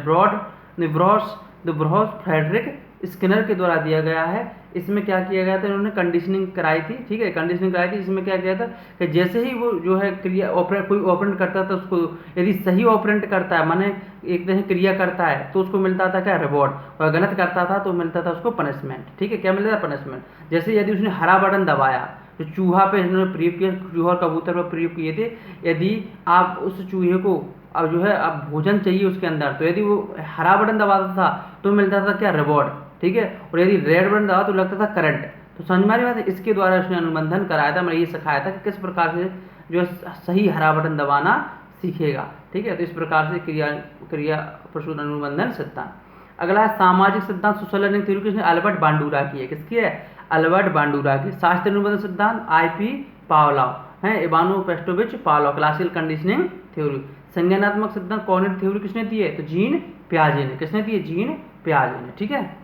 Burrhus Frederic Skinner के द्वारा दिया गया है। इसमें क्या किया गया था, इन्होंने कंडीशनिंग कराई थी, ठीक है, कंडीशनिंग कराई थी। इसमें क्या किया था कि जैसे ही वो जो है क्रिया कोई ऑपरेंट करता था उसको, यदि सही ऑपरेंट करता है माने एक तरह क्रिया करता है तो उसको मिलता था क्या, रिवॉर्ड, और गलत करता था तो मिलता था उसको पनिशमेंट, ठीक है। क्या मिलता था, पनिशमेंट। जैसे यदि उसने हरा बटन दबाया, जो चूहा पे इन्होंने प्रयोग किया, चूहा और कबूतर पर प्रयोग किए थे, यदि आप उस चूहे को अब जो है अब भोजन चाहिए उसके अंदर, तो यदि वो हरा बटन दबाता था तो मिलता था क्या, रिवॉर्ड, ठीक है। और यदि रेड बटन दबा तो लगता था करंट। तो समझ में आ रही बात है। इसके द्वारा उसने अनुबंधन कराया था, मैंने ये सिखाया था कि किस प्रकार से जो है सही हरा बटन दबाना सीखेगा, ठीक है। तो इस प्रकार से क्रिया प्रसूति अनुबंधन सिद्धांत। अगला है सामाजिक सिद्धांत, सोशल लर्निंग थ्योरी, किसने, अल्बर्ट बांडुरा की है। किसकी है, अल्बर्ट बांडुरा की। शास्त्रीय अनुबंधन सिद्धांत IP पावलोव है, इवानो पेस्टोविच पावलोव। Classical conditioning theory. संज्ञानात्मक सिद्धांत कॉग्निटिव थ्योरी किसने दी है, तो जीन पियाजे ने। किसने दी है, जीन पियाजे ने, ठीक है।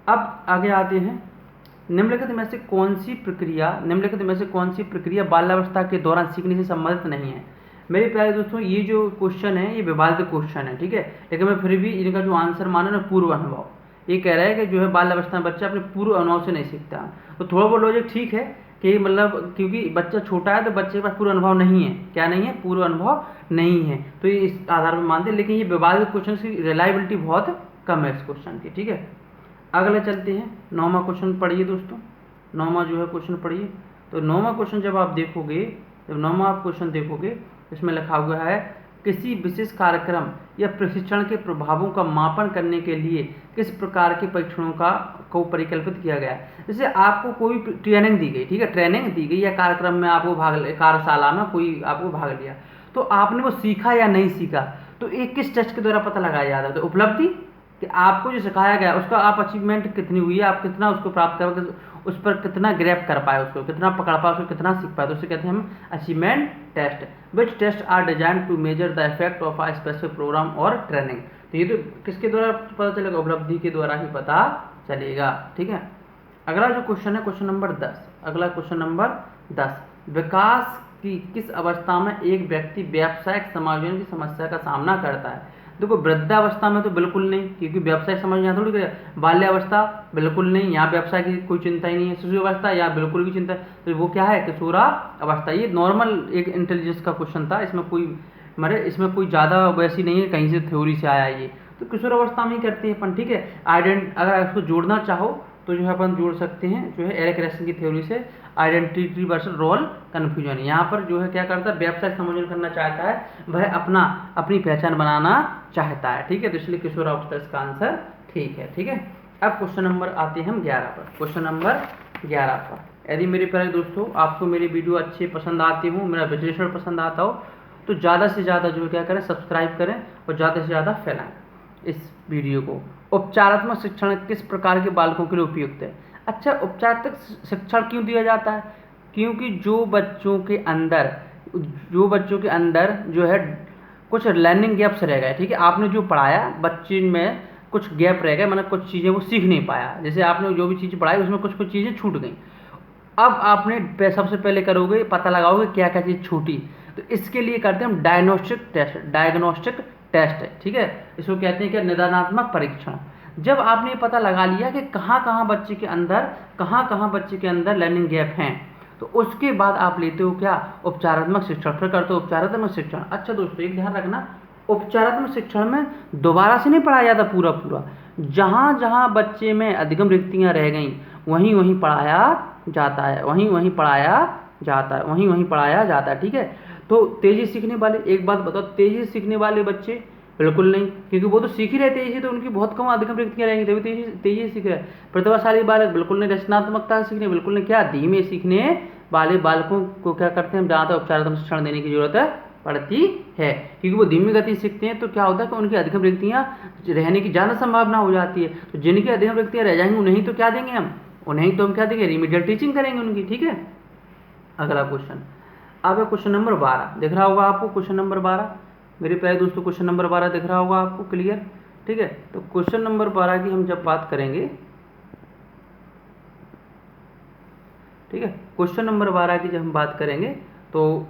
अब आगे आते हैं, निम्नलिखित में से कौन सी प्रक्रिया बाल्यावस्था के दौरान सीखने से संबंधित नहीं है। मेरे प्यारे दोस्तों ये जो क्वेश्चन है ये विवादित क्वेश्चन है, ठीक है, लेकिन मैं फिर भी इनका जो आंसर माना ना पूर्व अनुभव। ये कह रहा है कि जो है बाल्यावस्था में बच्चा अपने पूर्व अनुभव से नहीं सीखता। तो थोड़ा बहुत लॉजिक ठीक है कि मतलब क्योंकि बच्चा छोटा है तो बच्चे के पास पूर्व अनुभव नहीं है। क्या नहीं है, पूर्व अनुभव नहीं है, तो ये इस आधार पर मानते हैं। लेकिन ये विवादित क्वेश्चन की रिलायबिलिटी बहुत कम है इस क्वेश्चन की, ठीक है। अगले चलते हैं, 9वां क्वेश्चन पढ़िए दोस्तों। 9वां जो है क्वेश्चन पढ़िए। तो 9वां क्वेश्चन जब आप देखोगे, इसमें लिखा हुआ है किसी विशेष कार्यक्रम या प्रशिक्षण के प्रभावों का मापन करने के लिए किस प्रकार के परीक्षणों को परिकल्पित किया गया है। जैसे आपको कोई ट्रेनिंग दी गई, ठीक है, ट्रेनिंग दी गई या कार्यक्रम में आपको कार्यशाला में कोई आपको भाग लिया, तो आपने वो सीखा या नहीं सीखा, तो एक किस टेस्ट के द्वारा पता लगाया जाता है, तो उपलब्धि कि आपको जो सिखाया गया उसका आप अचीवमेंट कितनी हुई है, आप कितना उसको प्राप्त कर उस पर कितना ग्रैब कर पाए, उसको कितना पकड़ पाए, उसको कितना सीख पाए, तो उसे कहते हैं हम achievement test. Which test are designed to measure the effect of a specific program और ट्रेनिंग। तो ये तो किसके द्वारा पता चलेगा, उपलब्धि के द्वारा ही पता चलेगा। ठीक है, अगला जो क्वेश्चन है क्वेश्चन नंबर 10, अगला क्वेश्चन नंबर 10, विकास की किस अवस्था में एक व्यक्ति व्यावसायिक समायोजन की समस्या का सामना करता है। देखो वृद्धावस्था में तो बिल्कुल नहीं, क्योंकि व्यावसायिक समायोजन यहाँ थोड़ी करेगा। बाल्यावस्था बिल्कुल नहीं, यहाँ व्यवसाय की कोई चिंता ही नहीं है। शिशु अवस्था यहाँ बिल्कुल भी चिंता, तो वो क्या है, किशोरा अवस्था। ये नॉर्मल एक इंटेलिजेंस का क्वेश्चन था, इसमें कोई इसमें कोई ज़्यादा वैसी नहीं है, कहीं से थ्योरी से आया ये, तो किशोर अवस्था में ही करते हैं अपन। ठीक है, अगर इसको जोड़ना चाहो तो जो है अपन जोड़ सकते हैं, जो है एरिक रेसन की थ्योरी से, आइडेंटिटी वर्सेस रोल कन्फ्यूजन। यहाँ पर जो है क्या करता है, व्यावसायिक समायोजन करना चाहता है, वह अपनी पहचान बनाना चाहता है। ठीक है, तो इसलिए किशोर अवस्था इसका आंसर ठीक है। ठीक है, अब क्वेश्चन नंबर आते हैं हम 11 पर। क्वेश्चन नंबर 11 पर, यदि मेरे प्यारे दोस्तों आपको मेरी वीडियो अच्छे पसंद आती हो, मेरा विश्लेषण पसंद आता हो, तो ज़्यादा से ज़्यादा जो क्या करें, सब्सक्राइब करें और ज़्यादा से ज़्यादा फैलाएं इस वीडियो को। उपचारात्मक शिक्षण किस प्रकार के बालकों के लिए उपयुक्त है। अच्छा, उपचारात्मक शिक्षण क्यों दिया जाता है, क्योंकि जो बच्चों के अंदर जो है कुछ लर्निंग गैप्स रह गए। ठीक है, आपने जो पढ़ाया बच्चे में कुछ गैप रह गए, मतलब कुछ चीज़ें वो सीख नहीं पाया। जैसे आपने जो भी चीज़ पढ़ाई उसमें कुछ चीज़ें छूट गई। अब आपने सबसे पहले करोगे, पता लगाओगे क्या क्या चीज़ छूटी, तो इसके लिए करते हैं हम डायग्नोस्टिक टेस्ट। ठीक है, इसको कहते हैं क्या, निदानात्मक परीक्षण। जब आपने ये पता लगा लिया कि कहाँ कहाँ बच्चे के अंदर लर्निंग गैप हैं, तो उसके बाद आप लेते हो क्या, उपचारात्मक शिक्षण, फिर करते हो उपचारात्मक शिक्षण। अच्छा दोस्तों, एक ध्यान रखना, उपचारात्मक शिक्षण में दोबारा से नहीं पढ़ाया जाता पूरा, जहाँ जहाँ बच्चे में अधिगम रिक्तियाँ रह गई वहीं पढ़ाया जाता है। ठीक है, तो तेजी सीखने वाले, एक बात बताओ, तेजी सीखने वाले बच्चे बिल्कुल नहीं, क्योंकि वो तो सीख ही रहे तेजी से, तो उनकी बहुत कम अधिगम रिक्तियाँ रहेंगी, तभी तेजी सीख रहे। प्रतिभाशाली बालक बिल्कुल नहीं, रचनात्मकता सीखने बिल्कुल नहीं, क्या धीमे सीखने वाले बालकों को क्या करते हैं, जहाँ तक उपचारात्मक शिक्षण देने की जरूरत पड़ती है, क्योंकि वो धीमी गति सीखते हैं, तो क्या होता है कि उनकी अधिगम रिक्तियाँ रहने की ज़्यादा संभावना हो जाती है। तो जिनकी अधिगम रिक्तियाँ रह जाएंगी उन्हें तो क्या देंगे हम, क्या देंगे, रिमीडियल टीचिंग करेंगे उनकी। ठीक है, अगला क्वेश्चन, अब क्वेश्चन नंबर 12 दिख रहा होगा आपको। क्वेश्चन नंबर 12 मेरे प्यारे दोस्तों, क्वेश्चन नंबर 12 दिख रहा होगा आपको, क्लियर। ठीक है, तो क्वेश्चन नंबर 12 की हम जब बात करेंगे, ठीक है, क्वेश्चन नंबर 12 की जब हम बात करेंगे तो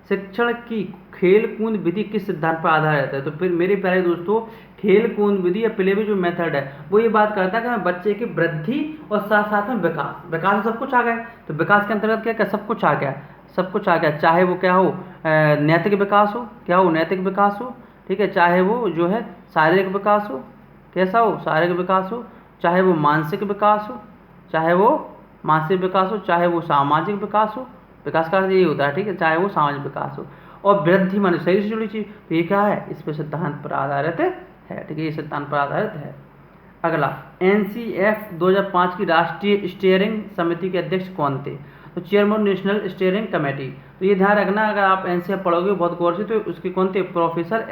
शिक्षण की खेल कूद विधि किस सिद्धांत पर आधारित है। तो फिर मेरे प्यारे दोस्तों, खेल कूद विधि या प्ले जो मेथड है वो ये बात करता है कि बच्चे की वृद्धि और साथ साथ में विकास सब कुछ आ गया। तो विकास के अंतर्गत क्या सब कुछ आ गया, चाहे वो क्या हो, नैतिक विकास हो, ठीक है, चाहे वो जो है शारीरिक विकास हो, कैसा हो, शारीरिक विकास हो, चाहे वो मानसिक विकास हो, चाहे वो सामाजिक विकास हो, विकास का अर्थ यही होता है। ठीक है, चाहे वो सामाजिक विकास हो, और वृद्धि माने शरीर से जुड़ी चीज, तो ये क्या है, इस पर सिद्धांत पर आधारित है। ठीक है, ये सिद्धांत पर आधारित है। अगला, NCF 2005 की राष्ट्रीय स्टीयरिंग समिति के अध्यक्ष कौन थे। तो चेयरमैन नेशनल स्टीयरिंग कमेटी। तो ये ध्यान रखना, अगर आप NCF पढ़ोगे बहुत गौर से, तो उसके कौन थे, प्रोफेसर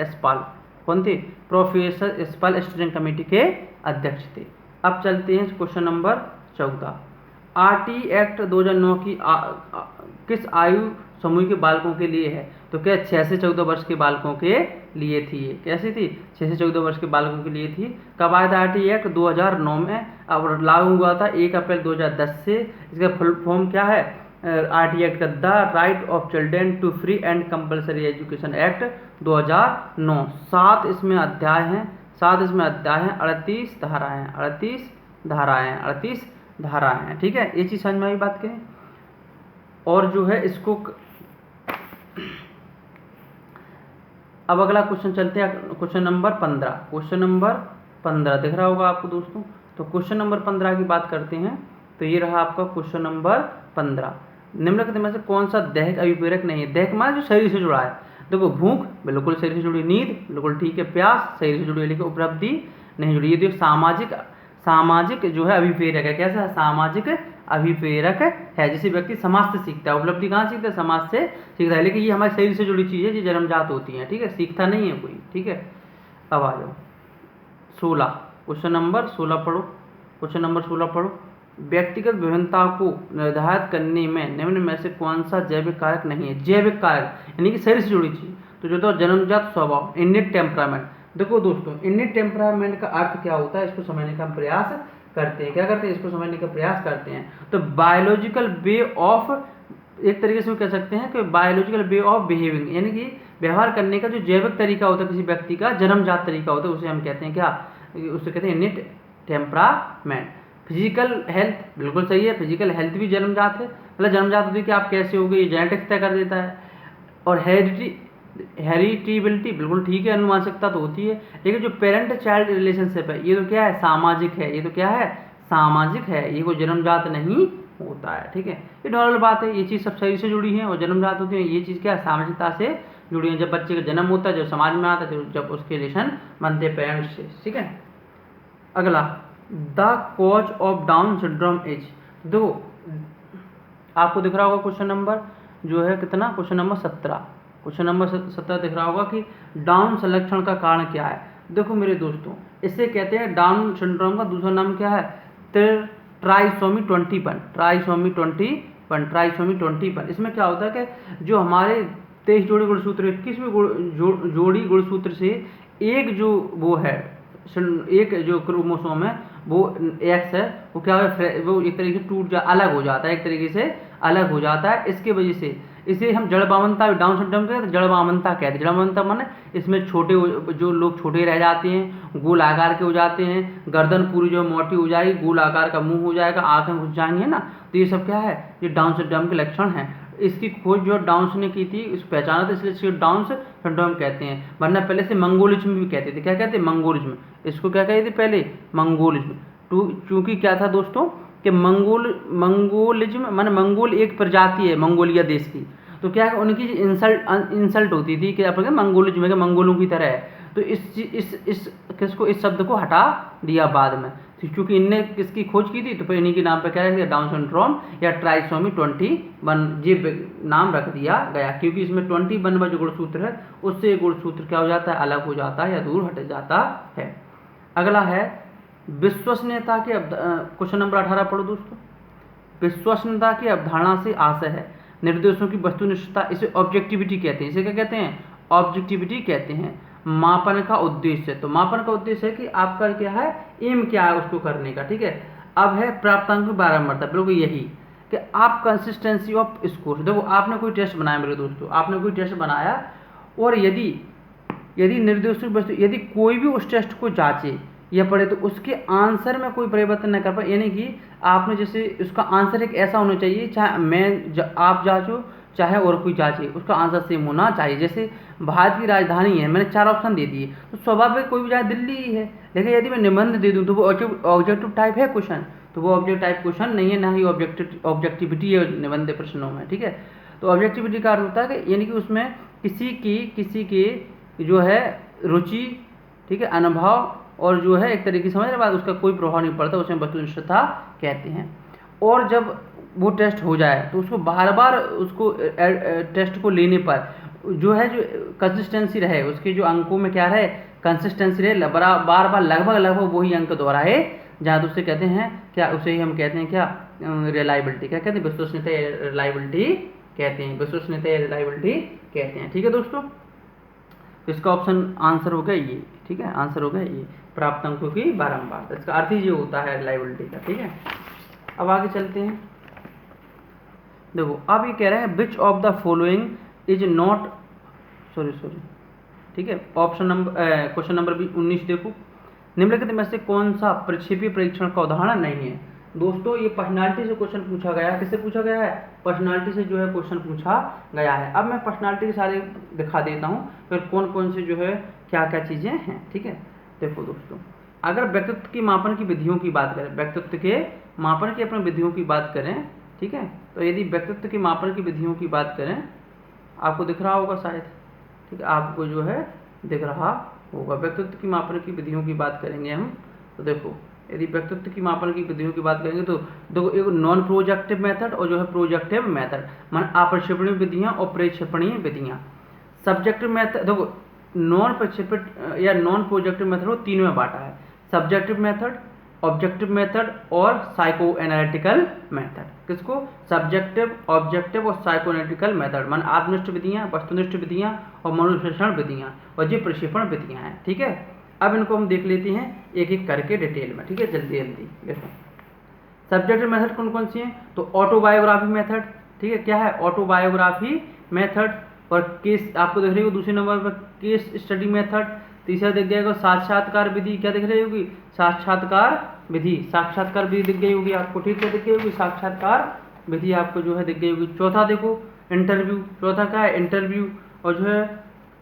यशपाल स्टीयरिंग कमेटी के अध्यक्ष थे। अब चलते हैं क्वेश्चन नंबर 14। RT एक्ट 2009 की किस आयु समूह के बालकों के लिए है। तो क्या 6 से 14 वर्ष के बालकों के लिए थी, ये कैसी थी, 6 से 14 वर्ष के बालकों के लिए थी। कब आया था RT एक्ट 2009 में, अब लागू हुआ था 1 अप्रैल 2010 से। इसका फुल फॉर्म क्या है, RT एक्ट का the right of children to free and compulsory education act 2009। 7 इसमें अध्याय हैं, 38 धाराएं हैं। ठीक है, ये चीज़ समझ में आई बात करें। और जो है इसको अब अगला क्वेश्चन चलते हैं, क्वेश्चन नंबर 15 दिख रहा होगा आपको दोस्तों। तो क्वेश्चन नंबर 15 की बात करते हैं, तो ये रहा आपका क्वेश्चन नंबर 15। निम्नलिखित में से कौन सा दैहिक अभिप्रेरक नहीं है। दैहिक माने जो शरीर से जुड़ा है। देखो, भूख बिल्कुल शरीर से जुड़ी, नींद बिल्कुल ठीक है, प्यास शरीर से जुड़ी है, लेकिन उपलब्धि नहीं जुड़ी। ये देखो, सामाजिक जो है अभिप्रेरक है। कैसा है, सामाजिक अभिप्रेरक है। जैसे व्यक्ति समाज से सीखता है, उपलब्धि कहाँ सीखता है, समाज से सीखता है, लेकिन ये हमारे शरीर से जुड़ी चीज़ है, जो जन्मजात होती है। ठीक है, सीखता नहीं है कोई। ठीक है, अब आ जाओ 16, क्वेश्चन नंबर 16 पढ़ो। व्यक्तिगत विभिन्नता को निर्धारित करने में निम्न में से कौन सा जैविक कारक नहीं है? जैविक कारक यानी कि शरीर से जुड़ी चीज, तो जो तो जन्मजात स्वभाव, इनेट टेम्परामेंट। देखो दोस्तों, इनेट टेम्परामेंट का अर्थ क्या होता है, इसको समझने का प्रयास करते हैं। क्या करते हैं? इसको समझने का प्रयास करते हैं। तो बायोलॉजिकल वे ऑफ, एक तरीके से कह सकते हैं कि बायोलॉजिकल वे ऑफ बिहेविंग, यानी कि व्यवहार करने का जो जैविक तरीका होता है किसी व्यक्ति का, जन्मजात तरीका होता है, उसे हम कहते हैं क्या? उसे कहते हैं इनेट टेम्परामेंट। फिजिकल हेल्थ बिल्कुल सही है, फिजिकल हेल्थ भी जन्मजात है, मतलब जन्मजात होती है कि आप कैसे हो गए, ये जेनेटिक्स तय कर देता है। और हेरिटेबिलिटी बिल्कुल ठीक है, अनुवांशिकता तो होती है, लेकिन जो पेरेंट चाइल्ड रिलेशनशिप है ये तो क्या है? सामाजिक है। ये तो क्या है? सामाजिक है, ये कोई जन्मजात नहीं होता है। ठीक है, ये नॉर्मल बात है, ये चीज़ सब शरीर से जुड़ी है और जन्मजात होती है। ये चीज़ क्या है? सामाजिकता से जुड़ी है। जब बच्चे का जन्म होता है, जब समाज में आता है, जब उसके रिलेशन बनते हैं पेरेंट्स से। ठीक है, अगला, the cause of down syndrome is. देखो आपको दिख रहा होगा क्वेश्चन नंबर जो है कितना, क्वेश्चन नंबर 17। क्वेश्चन नंबर 17 दिख रहा होगा कि डाउन संलक्षण का कारण क्या है। देखो मेरे दोस्तों, इसे कहते हैं डाउन सिंड्रोम का दूसरा नाम क्या है? ट्राइसोमी 21। ट्राइसोमी 21। इसमें क्या होता है कि जो हमारे 23 जोड़ी गुणसूत्र, 21वीं जोड़ी गुणसूत्र से एक जो वो है, एक जो क्रोमोसोम है वो एक्स है, वो क्या है? वो एक तरीके से टूट जा, अलग हो जाता है, एक तरीके से अलग हो जाता है। इसके वजह से इसे हम जड़बावनता, डाउन सिंड्रोम कहते हैं, जड़बावनता कहते हैं। जड़बावनता माने इसमें छोटे जो लोग छोटे रह जाते हैं, गोल आकार के हो जाते हैं, गर्दन पूरी जो मोटी हो जाएगी, गोल आकार का मुंह हो जाएगा, आंखें घुस जाएंगी, है ना। तो ये सब क्या है? ये डाउन सिंड्रोम के लक्षण हैं। इसकी खोज जो डाउन्स ने की थी, इस पहचाना था, इसलिए इसको डाउन सिंड्रोम कहते हैं। वरना पहले से मंगोलिज्म भी कहते थे। क्या कहते हैं? मंगोलिज्म। इसको क्या कहते थे पहले? मंगोलिज्म। चूंकि क्या था दोस्तों कि मंगोलिज्म माने मंगोल एक प्रजाति है मंगोलिया देश की, तो क्या है उनकी इंसल्ट होती थी कि अपन मंगोलिज्म है, मंगोलों की तरह है। तो इस शब्द को हटा दिया बाद में। तो क्योंकि इनने किसकी खोज की थी, तो फिर इन्हीं के नाम पर क्या रख दिया? डाउन सिंड्रोम या ट्राइसोमी 21 ये नाम रख दिया गया, क्योंकि इसमें 21वां जो गुणसूत्र है उससे गुणसूत्र क्या हो जाता है? अलग हो जाता है या दूर हट जाता है। अगला है विश्वसनीयता की क्वेश्चन नंबर 18 पढ़ो दोस्तों। विश्वसनीयता की अवधारणा से आशय है निर्देशों की वस्तुनिष्ठता, इसे ऑब्जेक्टिविटी कहते हैं। इसे क्या कहते हैं? ऑब्जेक्टिविटी कहते हैं। मापन का उद्देश्य, तो मापन का उद्देश्य है कि आपका क्या है, एम क्या है उसको करने का। ठीक है, अब है प्राप्तांक की बारंबारता, बिल्कुल यही कि आप कंसिस्टेंसी ऑफ स्कोर। देखो आपने कोई टेस्ट बनाया मेरे दोस्तों, आपने कोई टेस्ट बनाया और यदि निर्देशों की वस्तु, यदि कोई भी उस टेस्ट को जांचे या पढ़े तो उसके आंसर में कोई परिवर्तन न कर पाए, यानी कि आपने जैसे उसका आंसर एक ऐसा होना चाहिए, चाहे आप जांचो चाहे और कोई जांचे, उसका आंसर सेम होना चाहिए। जैसे भारत की राजधानी है, मैंने 4 ऑप्शन दे दिए, तो स्वाभाविक कोई भी जाए दिल्ली ही है। लेकिन यदि मैं निबंध दे दूं तो वो ऑब्जेक्टिव टाइप है क्वेश्चन, तो वो ऑब्जेक्टिव टाइप क्वेश्चन नहीं है, ना ही ऑब्जेक्टिविटी है निबंध प्रश्नों में। ठीक है, तो ऑब्जेक्टिविटी का अर्थ होता है कि यानी कि उसमें किसी की जो है रुचि, ठीक है, अनुभव और जो है एक तरीके से समझ रहे बात, उसका कोई प्रभाव नहीं पड़ता, उसे वस्तुनिष्ठता कहते हैं। और जब वो टेस्ट हो जाए तो उसको बार बार उसको टेस्ट को लेने पर जो है जो कंसिस्टेंसी रहे, उसके जो अंकों में क्या रहे, कंसिस्टेंसी रहे, बार बार लगभग वही अंक दोहराए जहाँ, तो उसे कहते हैं क्या, उसे ही हम कहते हैं क्या, रिलायबिलिटी। क्या कहते हैं? विश्वसनीयता या रिलायबिलिटी कहते हैं, विश्वसनीयता या रिलायबिलिटी कहते हैं। ठीक है दोस्तों, तो इसका ऑप्शन आंसर हो गया ये। ठीक है, आंसर हो गया ये, प्राप्त अंकों की बारंबारता, इसका अर्थ ही ये होता है रिलायबिलिटी का। ठीक है, अब आगे चलते हैं। देखो अब ये कह रहे हैं which of the following is not sorry ठीक है, ऑप्शन नंबर क्वेश्चन नंबर 19 देखो, निम्नलिखित में से कौन सा प्रक्षेपीय परीक्षण का उदाहरण नहीं है। दोस्तों ये पर्सनालिटी से क्वेश्चन पूछा गया है, किससे पूछा गया है? पर्सनालिटी से जो है क्वेश्चन पूछा गया है। अब मैं पर्सनालिटी के सारे दिखा देता हूँ, फिर कौन कौन से जो है क्या क्या चीज़ें हैं। ठीक है, देखो दोस्तों, अगर व्यक्तित्व की मापन की विधियों की बात करें, व्यक्तित्व के मापन की अपनी विधियों की बात करें, ठीक है, तो यदि व्यक्तित्व की मापन की विधियों की बात करें, आपको दिख रहा होगा शायद, ठीक है, आपको जो है दिख रहा होगा, व्यक्तित्व की मापन की विधियों की बात करेंगे हम। तो देखो यदि व्यक्तित्व की मापन की विधियों की बात करेंगे तो देखो एक नॉन प्रोजेक्टिव मेथड और जो है प्रोजेक्टिव मेथड, माने अप्रक्षेपणीय विधियाँ और प्रेक्षेपणीय विधियाँ। सब्जेक्टिव मेथड देखो नॉन प्रक्षेपित या नॉन प्रोजेक्टिव मेथड को 3 में बांटा है, सब्जेक्टिव मेथड, ऑब्जेक्टिव मेथड और साइको एनालिटिकल मेथड। किसको? सब्जेक्टिव, ऑब्जेक्टिव और साइको एनालिटिकल मेथड, मान आत्मनिष्ठ विधियां, वस्तुनिष्ठ विधियां और मनोविश्लेषण विधियां और जीव प्रक्षेपण विधियां हैं। ठीक है, अब इनको हम देख लेते हैं एक एक करके डिटेल में। ठीक है, जल्दी जल्दी देखो सब्जेक्टिव मेथड कौन कौन सी हैं। तो ऑटोबायोग्राफी मेथड, ठीक है, क्या है? Autobiography method. और केस आपको दिख रही होगी दूसरे नंबर पर केस स्टडी मेथड। तीसरा दिख जाएगा साक्षात्कार विधि, क्या दिख रही होगी? साक्षात्कार विधि, साक्षात्कार विधि दिख गई होगी आपको, ठीक है, दिख गई होगी साक्षात्कार विधि आपको जो है दिख गई होगी। चौथा देखो इंटरव्यू, चौथा क्या है? इंटरव्यू। और जो है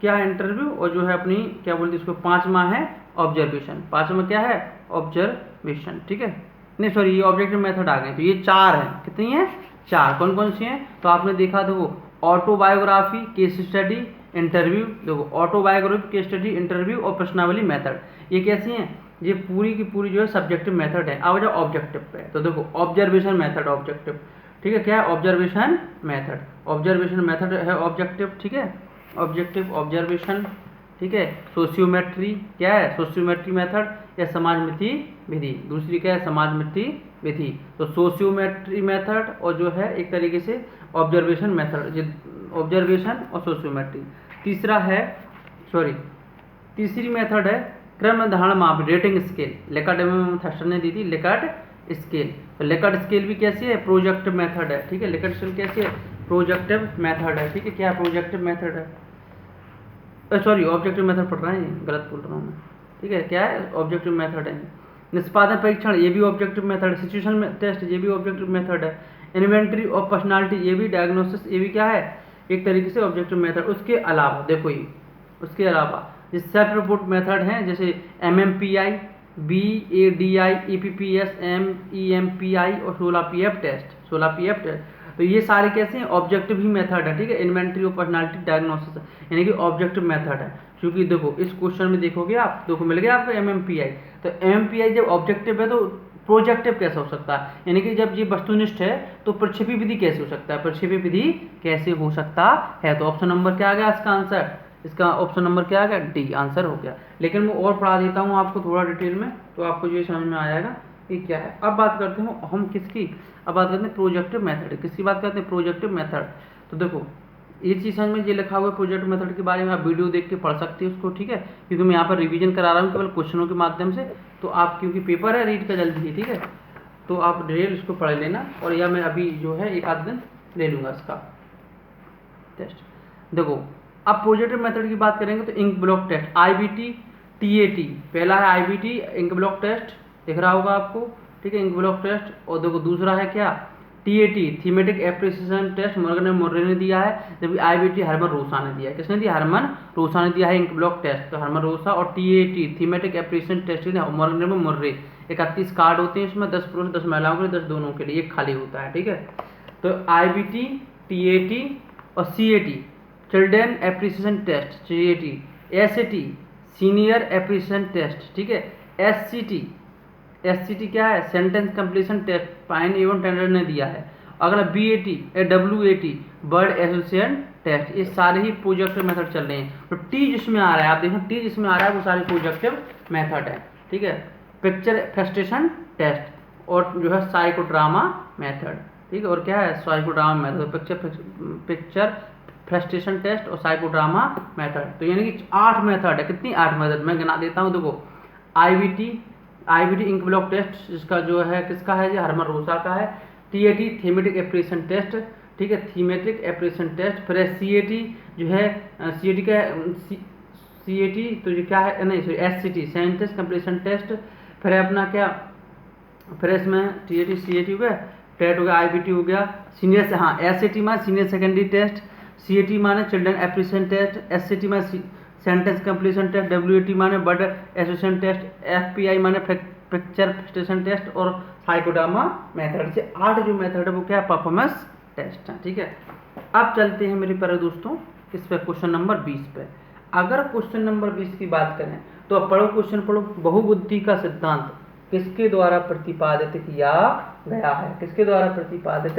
क्या है? इंटरव्यू। और जो है अपनी क्या बोलते हैं इसको, पांचवा है ऑब्जर्वेशन। पांचवा क्या है? ऑब्जर्वेशन। ठीक है, नहीं सॉरी, ये ऑब्जेक्टिव मेथड आ गए। तो ये चार हैं, कितनी है? चार। कौन कौन सी हैं? तो आपने देखा देखो ऑटोबायोग्राफी, केस स्टडी, इंटरव्यू। देखो ऑटोबायोग्राफी, केस स्टडी, इंटरव्यू और प्रश्नावली मेथड, ये कैसी हैं? ये पूरी की पूरी जो है सब्जेक्टिव मेथड है। अब जाओ ऑब्जेक्टिव पे, तो देखो ऑब्जर्वेशन मेथड, ऑब्जेक्टिव। ठीक है, क्या है? Observation method. ऑब्जर्वेशन मेथड है ऑब्जेक्टिव। ठीक है, ऑब्जेक्टिव ऑब्जर्वेशन। ठीक है, सोशियोमेट्री, क्या है? सोशियोमेट्री मेथड या समाजमिति विधि। दूसरी क्या है? समाजमिति विधि। तो सोशियोमेट्री मेथड और जो है एक तरीके से ऑब्जर्वेशन मेथड, ऑब्जर्वेशन और सोशियोमेट्री। तीसरा है सॉरी तीसरी मेथड है क्रम धारण माप, रेटिंग स्केल। लेकर्ट थर्स्टन ने दी थी लेकर्ट स्केल। तो लेकर्ट स्केल भी कैसी है? प्रोजेक्टिव मेथड है। ठीक है, लेकर्ट स्केल कैसी है? प्रोजेक्टिव मेथड है। ठीक है, क्या प्रोजेक्टिव मेथड है? सॉरी ऑब्जेक्टिव मेथड पढ़ रहे हैं, गलत बोल रहा हूँ मैं। ठीक है, क्या है? ऑब्जेक्टिव मेथड है। निष्पादन परीक्षण, ये भी ऑब्जेक्टिव मेथड है। सिचुएशन टेस्ट, ये भी ऑब्जेक्टिव मेथड है। इन्वेंट्री ऑफ पर्सनालिटी, ये भी डायग्नोसिस, ये भी क्या है? एक तरीके से ऑब्जेक्टिव मेथड। उसके अलावा देखो ये, उसके अलावा ये सेल्फ रिपोर्ट मेथड हैं, जैसे MMPI, BADI, EPPS, MEMPI और 16PF टेस्ट, 16PF टेस्ट। तो ये सारे कैसे हैं? ऑब्जेक्टिव ही मेथड है। ठीक है, इन्वेंट्री ऑफ पर्सनालिटी डायग्नोसिस यानी कि ऑब्जेक्टिव मेथड है। क्योंकि देखो इस क्वेश्चन में देखोगे आप, देखो मिल गया आपको MMPI। तो MMPI जब ऑब्जेक्टिव है तो प्रोजेक्टिव कैसे हो सकता है? यानी कि जब ये वस्तुनिष्ठ है तो प्रक्षेपी विधि कैसे हो सकता है? प्रक्षेपी विधि कैसे हो सकता है? तो ऑप्शन नंबर क्या आ गया इसका आंसर? इसका ऑप्शन नंबर क्या आ गया? डी आंसर हो गया। लेकिन मैं और पढ़ा देता हूँ आपको थोड़ा डिटेल में, तो आपको जो समझ में आ जाएगा कि क्या है। अब बात करते हैं हम किसकी? अब बात करते हैं प्रोजेक्टिव मेथड। किसकी बात करते हैं? Projective method. तो देखो ये चीज़ समझ में, ये लिखा हुआ है प्रोजेक्ट मेथड के बारे में, आप वीडियो देख के पढ़ सकते हो उसको। ठीक है, क्योंकि मैं यहाँ पर रिवीजन करा रहा हूँ केवल क्वेश्चनों के माध्यम से। तो आप क्योंकि पेपर है रीड का जल्दी ही, ठीक है, तो आप डिटेल इसको पढ़ लेना। और या मैं अभी जो है एक आध दिन ले लूँगा इसका टेस्ट। देखो अब प्रोजेक्टिव मेथड की बात करेंगे तो ink blot test, IBT, TAT। पहला है IBT इंक ब्लॉक टेस्ट, दिख रहा होगा आपको। ठीक है, इंक ब्लॉक टेस्ट। और देखो दूसरा है क्या? TAT thematic appreciation test, Morgan Murray ने दिया है। जबकि IBT हरमन रोसा ने दिया है। किसने दिया? हरमन रोसा ने दिया है इंक ब्लॉक टेस्ट, तो हरमन रोसा। और TAT thematic appreciation test Morgan Murray. 31 card होते हैं इसमें, 10 पुरुष 10 महिलाओं के लिए, 10 दोनों के लिए, एक खाली होता है। ठीक है, तो IBT, TAT और CAT children apperception test, CAT, SAT senior apperception test. ठीक है, SCT क्या है? सेंटेंस कंप्लीशन टेस्ट, पाइन एवं टेंडर ने दिया है। अगला BAT WAT word association test. ये सारे ही प्रोजेक्टिव मेथड चल रहे हैं। तो T जिसमें आ रहा है, आप देखो T जिसमें आ रहा है वो सारे प्रोजेक्टिव मेथड है। ठीक है, पिक्चर फ्रस्ट्रेशन टेस्ट और जो है साइकोड्रामा मेथड। ठीक है, और क्या है? Psychodrama method, picture frustration test और साइकोड्रामा मेथड। तो यानी कि 8 मेथड है। कितनी? 8 मेथड। मैं गिना देता हूँ। देखो IBT इंक ब्लॉक टेस्ट, जिसका जो है किसका है? ये हरमन रोसा का है। TAT thematic appreciation test. ठीक है, थीमेटिक एप्रिसिएशन टेस्ट। फिर CAT जो है CAT का CAT तो ये क्या है? नहीं sorry SCT sentence completion test. फिर अपना क्या? फिर इसमें TAT CAT हो गया, टेट हो गया, IBT हो गया, सीनियर से हाँ SAT में सीनियर सेकेंडरी टेस्ट, CAT माने चिल्ड्रन एप्रिसिएशन टेस्ट, SCT में सेंटेंस कंप्लीशन टेस्ट, WAT माने वर्ड एसोसिएशन टेस्ट, FPI माने पिक्चर फ्रस्ट्रेशन टेस्ट और साइकोड्रामा मेथड। से 8 जो मेथड है वो क्या है? परफॉर्मेंस टेस्ट है। ठीक है, अब चलते हैं मेरे प्यारे दोस्तों इस पे क्वेश्चन नंबर 20 पे। अगर क्वेश्चन नंबर 20 की बात करें तो अब पढ़ो क्वेश्चन पढ़ो। बहुबुद्धि का सिद्धांत किसके द्वारा प्रतिपादित किया गया है? किसके द्वारा प्रतिपादित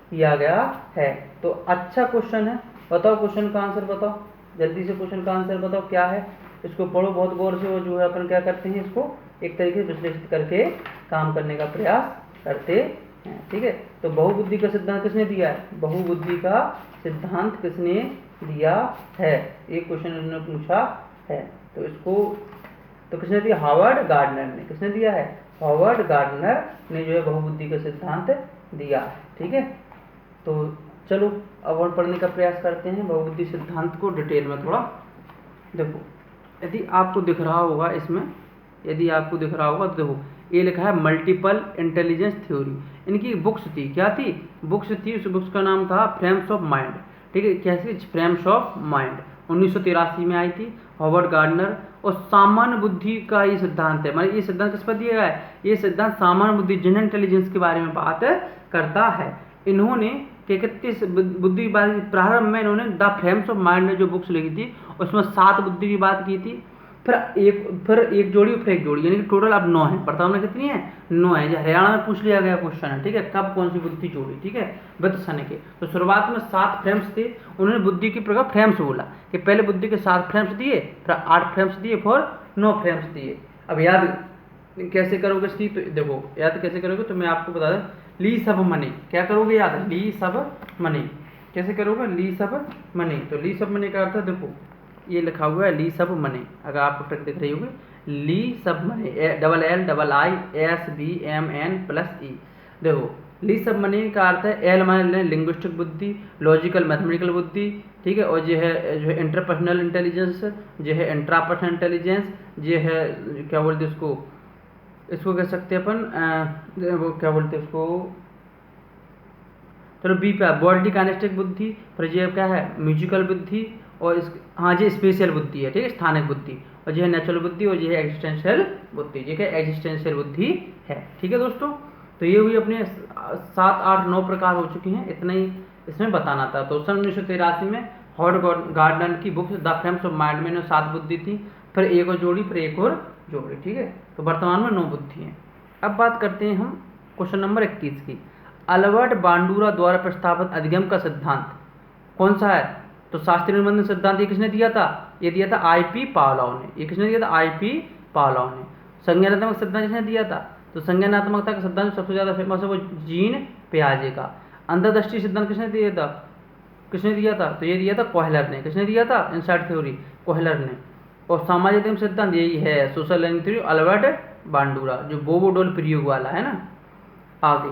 किया गया है? तो अच्छा क्वेश्चन है, बताओ क्वेश्चन का आंसर बताओ, जल्दी से क्वेश्चन का आंसर बताओ क्या है। इसको पढ़ो बहुत गौर से, और जो है अपन क्या करते हैं इसको एक तरीके से विश्लेषित करके काम करने का प्रयास करते हैं। ठीक है, तो बहुबुद्धि का सिद्धांत किसने दिया है? बहुबुद्धि का सिद्धांत किसने दिया है, एक क्वेश्चन उन्होंने पूछा है। तो इसको तो किसने दिया? हार्वर्ड गार्डनर ने। किसने दिया है? हार्वर्ड गार्डनर ने जो है बहुबुद्धि का सिद्धांत दिया है। ठीक है, तो चलो अब और पढ़ने का प्रयास करते हैं बहुबुद्धि सिद्धांत को डिटेल में थोड़ा। देखो, यदि आपको दिख रहा होगा इसमें, यदि आपको दिख रहा होगा तो देखो ये लिखा है मल्टीपल इंटेलिजेंस थ्योरी। इनकी बुक्स थी, क्या थी? बुक्स थी, उस बुक्स का नाम था फ्रेम्स ऑफ माइंड। ठीक है, कैसी? फ्रेम्स ऑफ माइंड 1983 में आई थी, हार्वर्ड गार्डनर। और सामान्य बुद्धि का ये सिद्धांत है, मतलब ये सिद्धांत किस पर दिया गया है? ये सिद्धांत सामान्य बुद्धि, जनरल इंटेलिजेंस के बारे में बात करता है। इन्होंने कि 31 बुद्धि की बात की, प्रारंभ में इन्होंने द फ्रेम्स ऑफ माइंड ने जो बुक्स लिखी थी उसमें 7 बुद्धि की बात की थी, फिर एक जोड़ी, फिर एक जोड़ी, यानी कि टोटल अब 9 है। वर्तमान में कितनी है? 9 है। जो हरियाणा में पूछ लिया गया क्वेश्चन है। ठीक है, कब कौन सी बुद्धि जोड़ी? ठीक है, वित्त सन के। तो शुरुआत में 7 फ्रेम्स थे, उन्होंने बुद्धि की प्रकार फ्रेम्स बोला कि पहले बुद्धि के 7 फ्रेम्स दिए, फिर 8 फ्रेम्स दिए, फिर 9 फ्रेम्स दिए। अब याद कैसे करोगे इसकी? तो देखो याद कैसे करोगे तो मैं आपको बता दूं, ली सब मनी। क्या करोगे? याद, ली सब मनी। कैसे करोगे? ली सब मनी। तो ली सब मनी का अर्थ है, देखो ये लिखा हुआ है ली सब मनी, अगर आपको ट्रिक दिख रही होगी, ली सब मनी, LLISBMN+E। देखो ली सब मनी का अर्थ है, एल माने लिंग्विस्टिक बुद्धि, लॉजिकल मैथमेटिकल बुद्धि, ठीक है, और जो है इंटरपर्सनल इंटेलिजेंस, जो है इंट्रापर्सनल इंटेलिजेंस, जो है क्या बोलते हैं इसको कह सकते हैं अपन वो क्या बोलते हैं उसको, चलो बी पे बॉडी काइनेस्टिक बुद्धि, फिर ये क्या है? म्यूजिकल बुद्धि, और इस हाँ जी स्पेशल बुद्धि है। ठीक है, स्थानिक बुद्धि, और जो है नेचुरल बुद्धि, और जो है एग्जिस्टेंशियल बुद्धि, जो है एग्जिस्टेंशियल बुद्धि है। ठीक है दोस्तों, तो ये हुई अपने 7, 8, 9 प्रकार हो चुके हैं, इतना ही इसमें बताना था। तो सन 1983 में हार्वर्ड गार्डनर की book the frames of mind में 7 बुद्धि थी, फिर एक और जोड़ी, फिर एक और जोड़ी। ठीक है, तो वर्तमान में 9 बुद्धि हैं। अब बात करते हैं हम क्वेश्चन नंबर 21 की। अल्बर्ट बांडुरा द्वारा प्रस्तावित अधिगम का सिद्धांत कौन सा है? तो शास्त्रीय अनुबंधन सिद्धांत ये किसने दिया था? ये दिया था I.P. पावलोव ने। ये किसने दिया था? I.P. पावलोव ने। संज्ञानात्मक सिद्धांत किसने दिया था? तो संज्ञानात्मकता का सिद्धांत सबसे ज्यादा फेमस है वो जीन पियाजे का। अंतर्दृष्टि सिद्धांत किसने दिया था? किसने दिया था? तो ये दिया था कोहलर ने। किसने दिया था? इनसाइट थ्योरी, कोहलर ने। और सामाजिक सिद्धांत यही है, सोशल लर्निंग थ्योरी, अल्बर्ट बांडुरा, जो बोबोडोल प्रयोग वाला है ना। आगे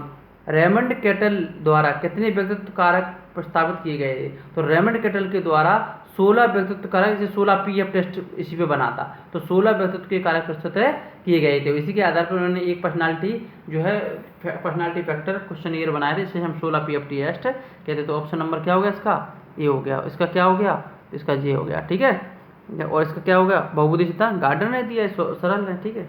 रेमंड केटल द्वारा कितने व्यक्तित्व कारक प्रस्तावित किए गए थे? तो रेमंड केटल के द्वारा 16 व्यक्तित्व कारक, जैसे 16 PF टेस्ट इसी पे बना था, तो 16 व्यक्तित्व के कारक प्रस्तुत किए गए थे। इसी के आधार पर उन्होंने एक पर्सनालिटी जो है पर्सनालिटी फैक्टर क्वेश्चन बनाए थे, इसे हम 16 PF टेस्ट कहते। तो ऑप्शन नंबर क्या हो गया इसका? ये हो गया। इसका क्या हो गया? इसका जे हो गया। ठीक है, और इसका क्या हो गया? बहुबुद्धि सिद्धांत गार्डनर ने दिया, सरल है। ठीक है,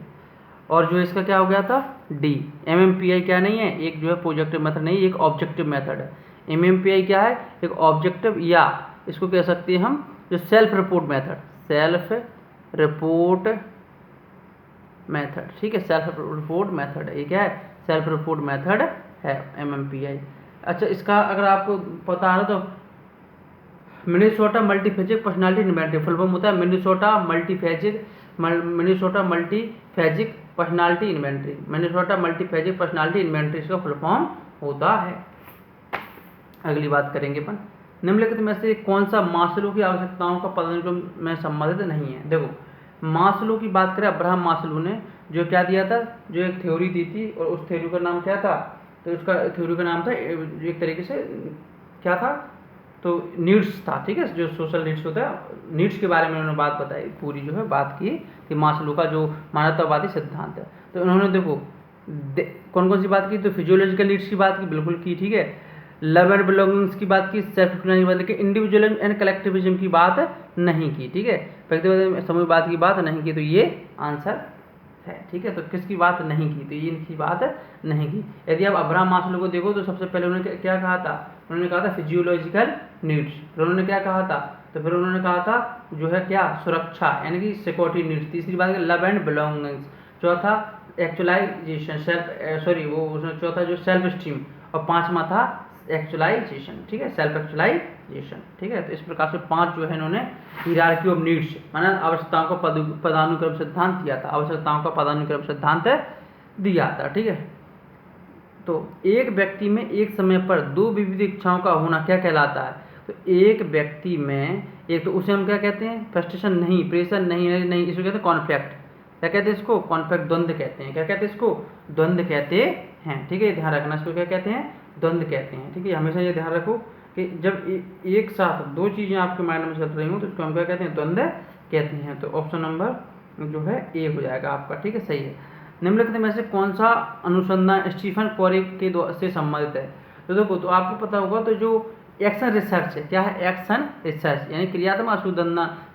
और जो इसका क्या हो गया था? डी। MMPI क्या नहीं है? एक जो है प्रोजेक्टिव मेथड नहीं, एक ऑब्जेक्टिव मेथड है। MMPI क्या है? एक ऑब्जेक्टिव, या इसको कह सकते हैं हम जो self report method, self report method. ठीक है, सेल्फ रिपोर्ट मेथड है। ये क्या है? सेल्फ रिपोर्ट मेथड है MMPI। अच्छा, इसका अगर आपको पता है तो Minnesota multiphasic personality inventory full form होता है Minnesota multiphasic personality inventory. Minnesota multiphasic personality inventory इसका फुल फॉर्म होता है। अगली बात करेंगे अपन, निम्नलिखित में से कौन सा मास्लो की आवश्यकताओं का पदानुक्रम में संबंधित नहीं है? देखो, मास्लो की बात करें, अब्राहम मास्लो ने जो क्या दिया था, जो एक थ्योरी दी थी, और उस थ्योरी का नाम क्या था? तो उसका थ्योरी का नाम था एक तरीके से क्या था? तो नीड्स था। ठीक है, जो सोशल नीड्स होता है, नीड्स के बारे में उन्होंने बात बताई, पूरी जो है बात की कि मास्लो का जो मानवतावादी सिद्धांत है। तो उन्होंने देखो कौन कौन सी बात की? तो फिजियोलॉजिकल नीड्स की बात की, बिल्कुल की। ठीक है, लव एंड बिलोंगिंग्स की बात की, सेल्फ की बात की, इंडिविजुअलिज्म एंड कलेक्टिविज्म की बात नहीं की। ठीक है, व्यक्तिगत समूहवाद की बात नहीं की। तो ये आंसर है। ठीक है, तो किसकी बात नहीं की? तो ये इनकी बात नहीं की। यदि आप अब्राहम मास्लो को देखो तो सबसे पहले उन्होंने क्या कहा था? उन्होंने कहा था फिजियोलॉजिकल नीड्स। फिर उन्होंने क्या कहा था? तो फिर उन्होंने कहा था जो है क्या? सुरक्षा, यानी कि सिक्योरिटी नीड्स। तीसरी बात लव एंड बिलोंगिंग्स। चौथा एक्चुअलाइजेशन, चौथा जो सेल्फ स्टीम, और पांचवा था एक्चुअलाइजेशन। ठीक है, सेल्फ एक्चुअलाइजेशन। ठीक है, तो इस प्रकार से 5 जो है इन्होंने हियरार्की ऑफ नीड्स माना आवश्यकताओं का पदानुक्रम सिद्धांत दिया था। आवश्यकताओं का पदानुक्रम सिद्धांत दिया था, ठीक है। तो एक व्यक्ति में एक समय पर दो विविध इच्छाओं का होना क्या कहलाता है? तो एक व्यक्ति में एक, तो उसे हम क्या कहते हैं? फ्रस्ट्रेशन नहीं, प्रेशर नहीं है, नहीं, इसको कहते हैं कॉन्फ्लिक्ट। क्या कहते हैं इसको? कॉन्फ्लिक्ट, द्वंद्व कहते हैं। क्या कहते हैं इसको? द्वंद्व कहते हैं, ठीक है। ये ध्यान रखना, इसको क्या कहते हैं? द्वंद्व कहते हैं, ठीक है। हमेशा ये ध्यान रखो कि जब एक साथ दो चीज़ें आपके माइंड में चल रही हो तो इसको हम क्या कहते हैं? द्वंद्व कहते हैं। तो ऑप्शन नंबर जो है ए हो जाएगा आपका, ठीक है, सही है। निम्नलिखित में से कौन सा अनुसंधान स्टीफन कोरी के से संबंधित है? तो देखो, तो आपको पता होगा, तो जो एक्शन रिसर्च है, क्या है? एक्शन रिसर्च यानी क्रियात्मक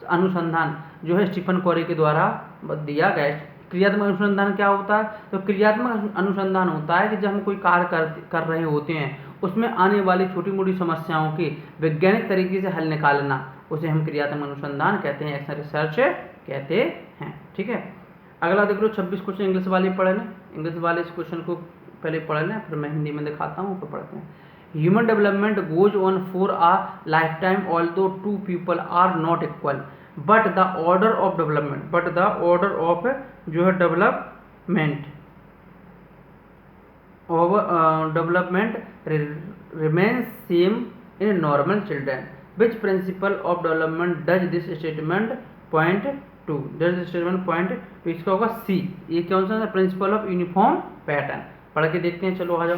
अनुसंधान जो है स्टीफन कोरी के द्वारा दिया गया है। क्रियात्मक अनुसंधान क्या होता है? तो क्रियात्मक अनुसंधान होता है कि जब हम कोई कार्य कर रहे होते हैं, उसमें आने वाली छोटी मोटी समस्याओं की वैज्ञानिक तरीके से हल निकालना, उसे हम क्रियात्मक अनुसंधान कहते हैं, एक्शन रिसर्च कहते हैं, ठीक है। अगला देख लो, 26 क्वेश्चन इंग्लिश वाले पढ़ लें। इंग्लिश वाले इस क्वेश्चन को पहले पढ़ लें, फिर मैं हिंदी में दिखाता हूँ, फिर पढ़ते हैं। Human development goes on for a lifetime although two people are not equal, but the order of जो है development remains same in normal children. Which principle of development does this statement point to? तो इसका होगा सी। ये कौन सा? Principle of uniform pattern. पढ़ के देखते हैं, चलो आ जाओ।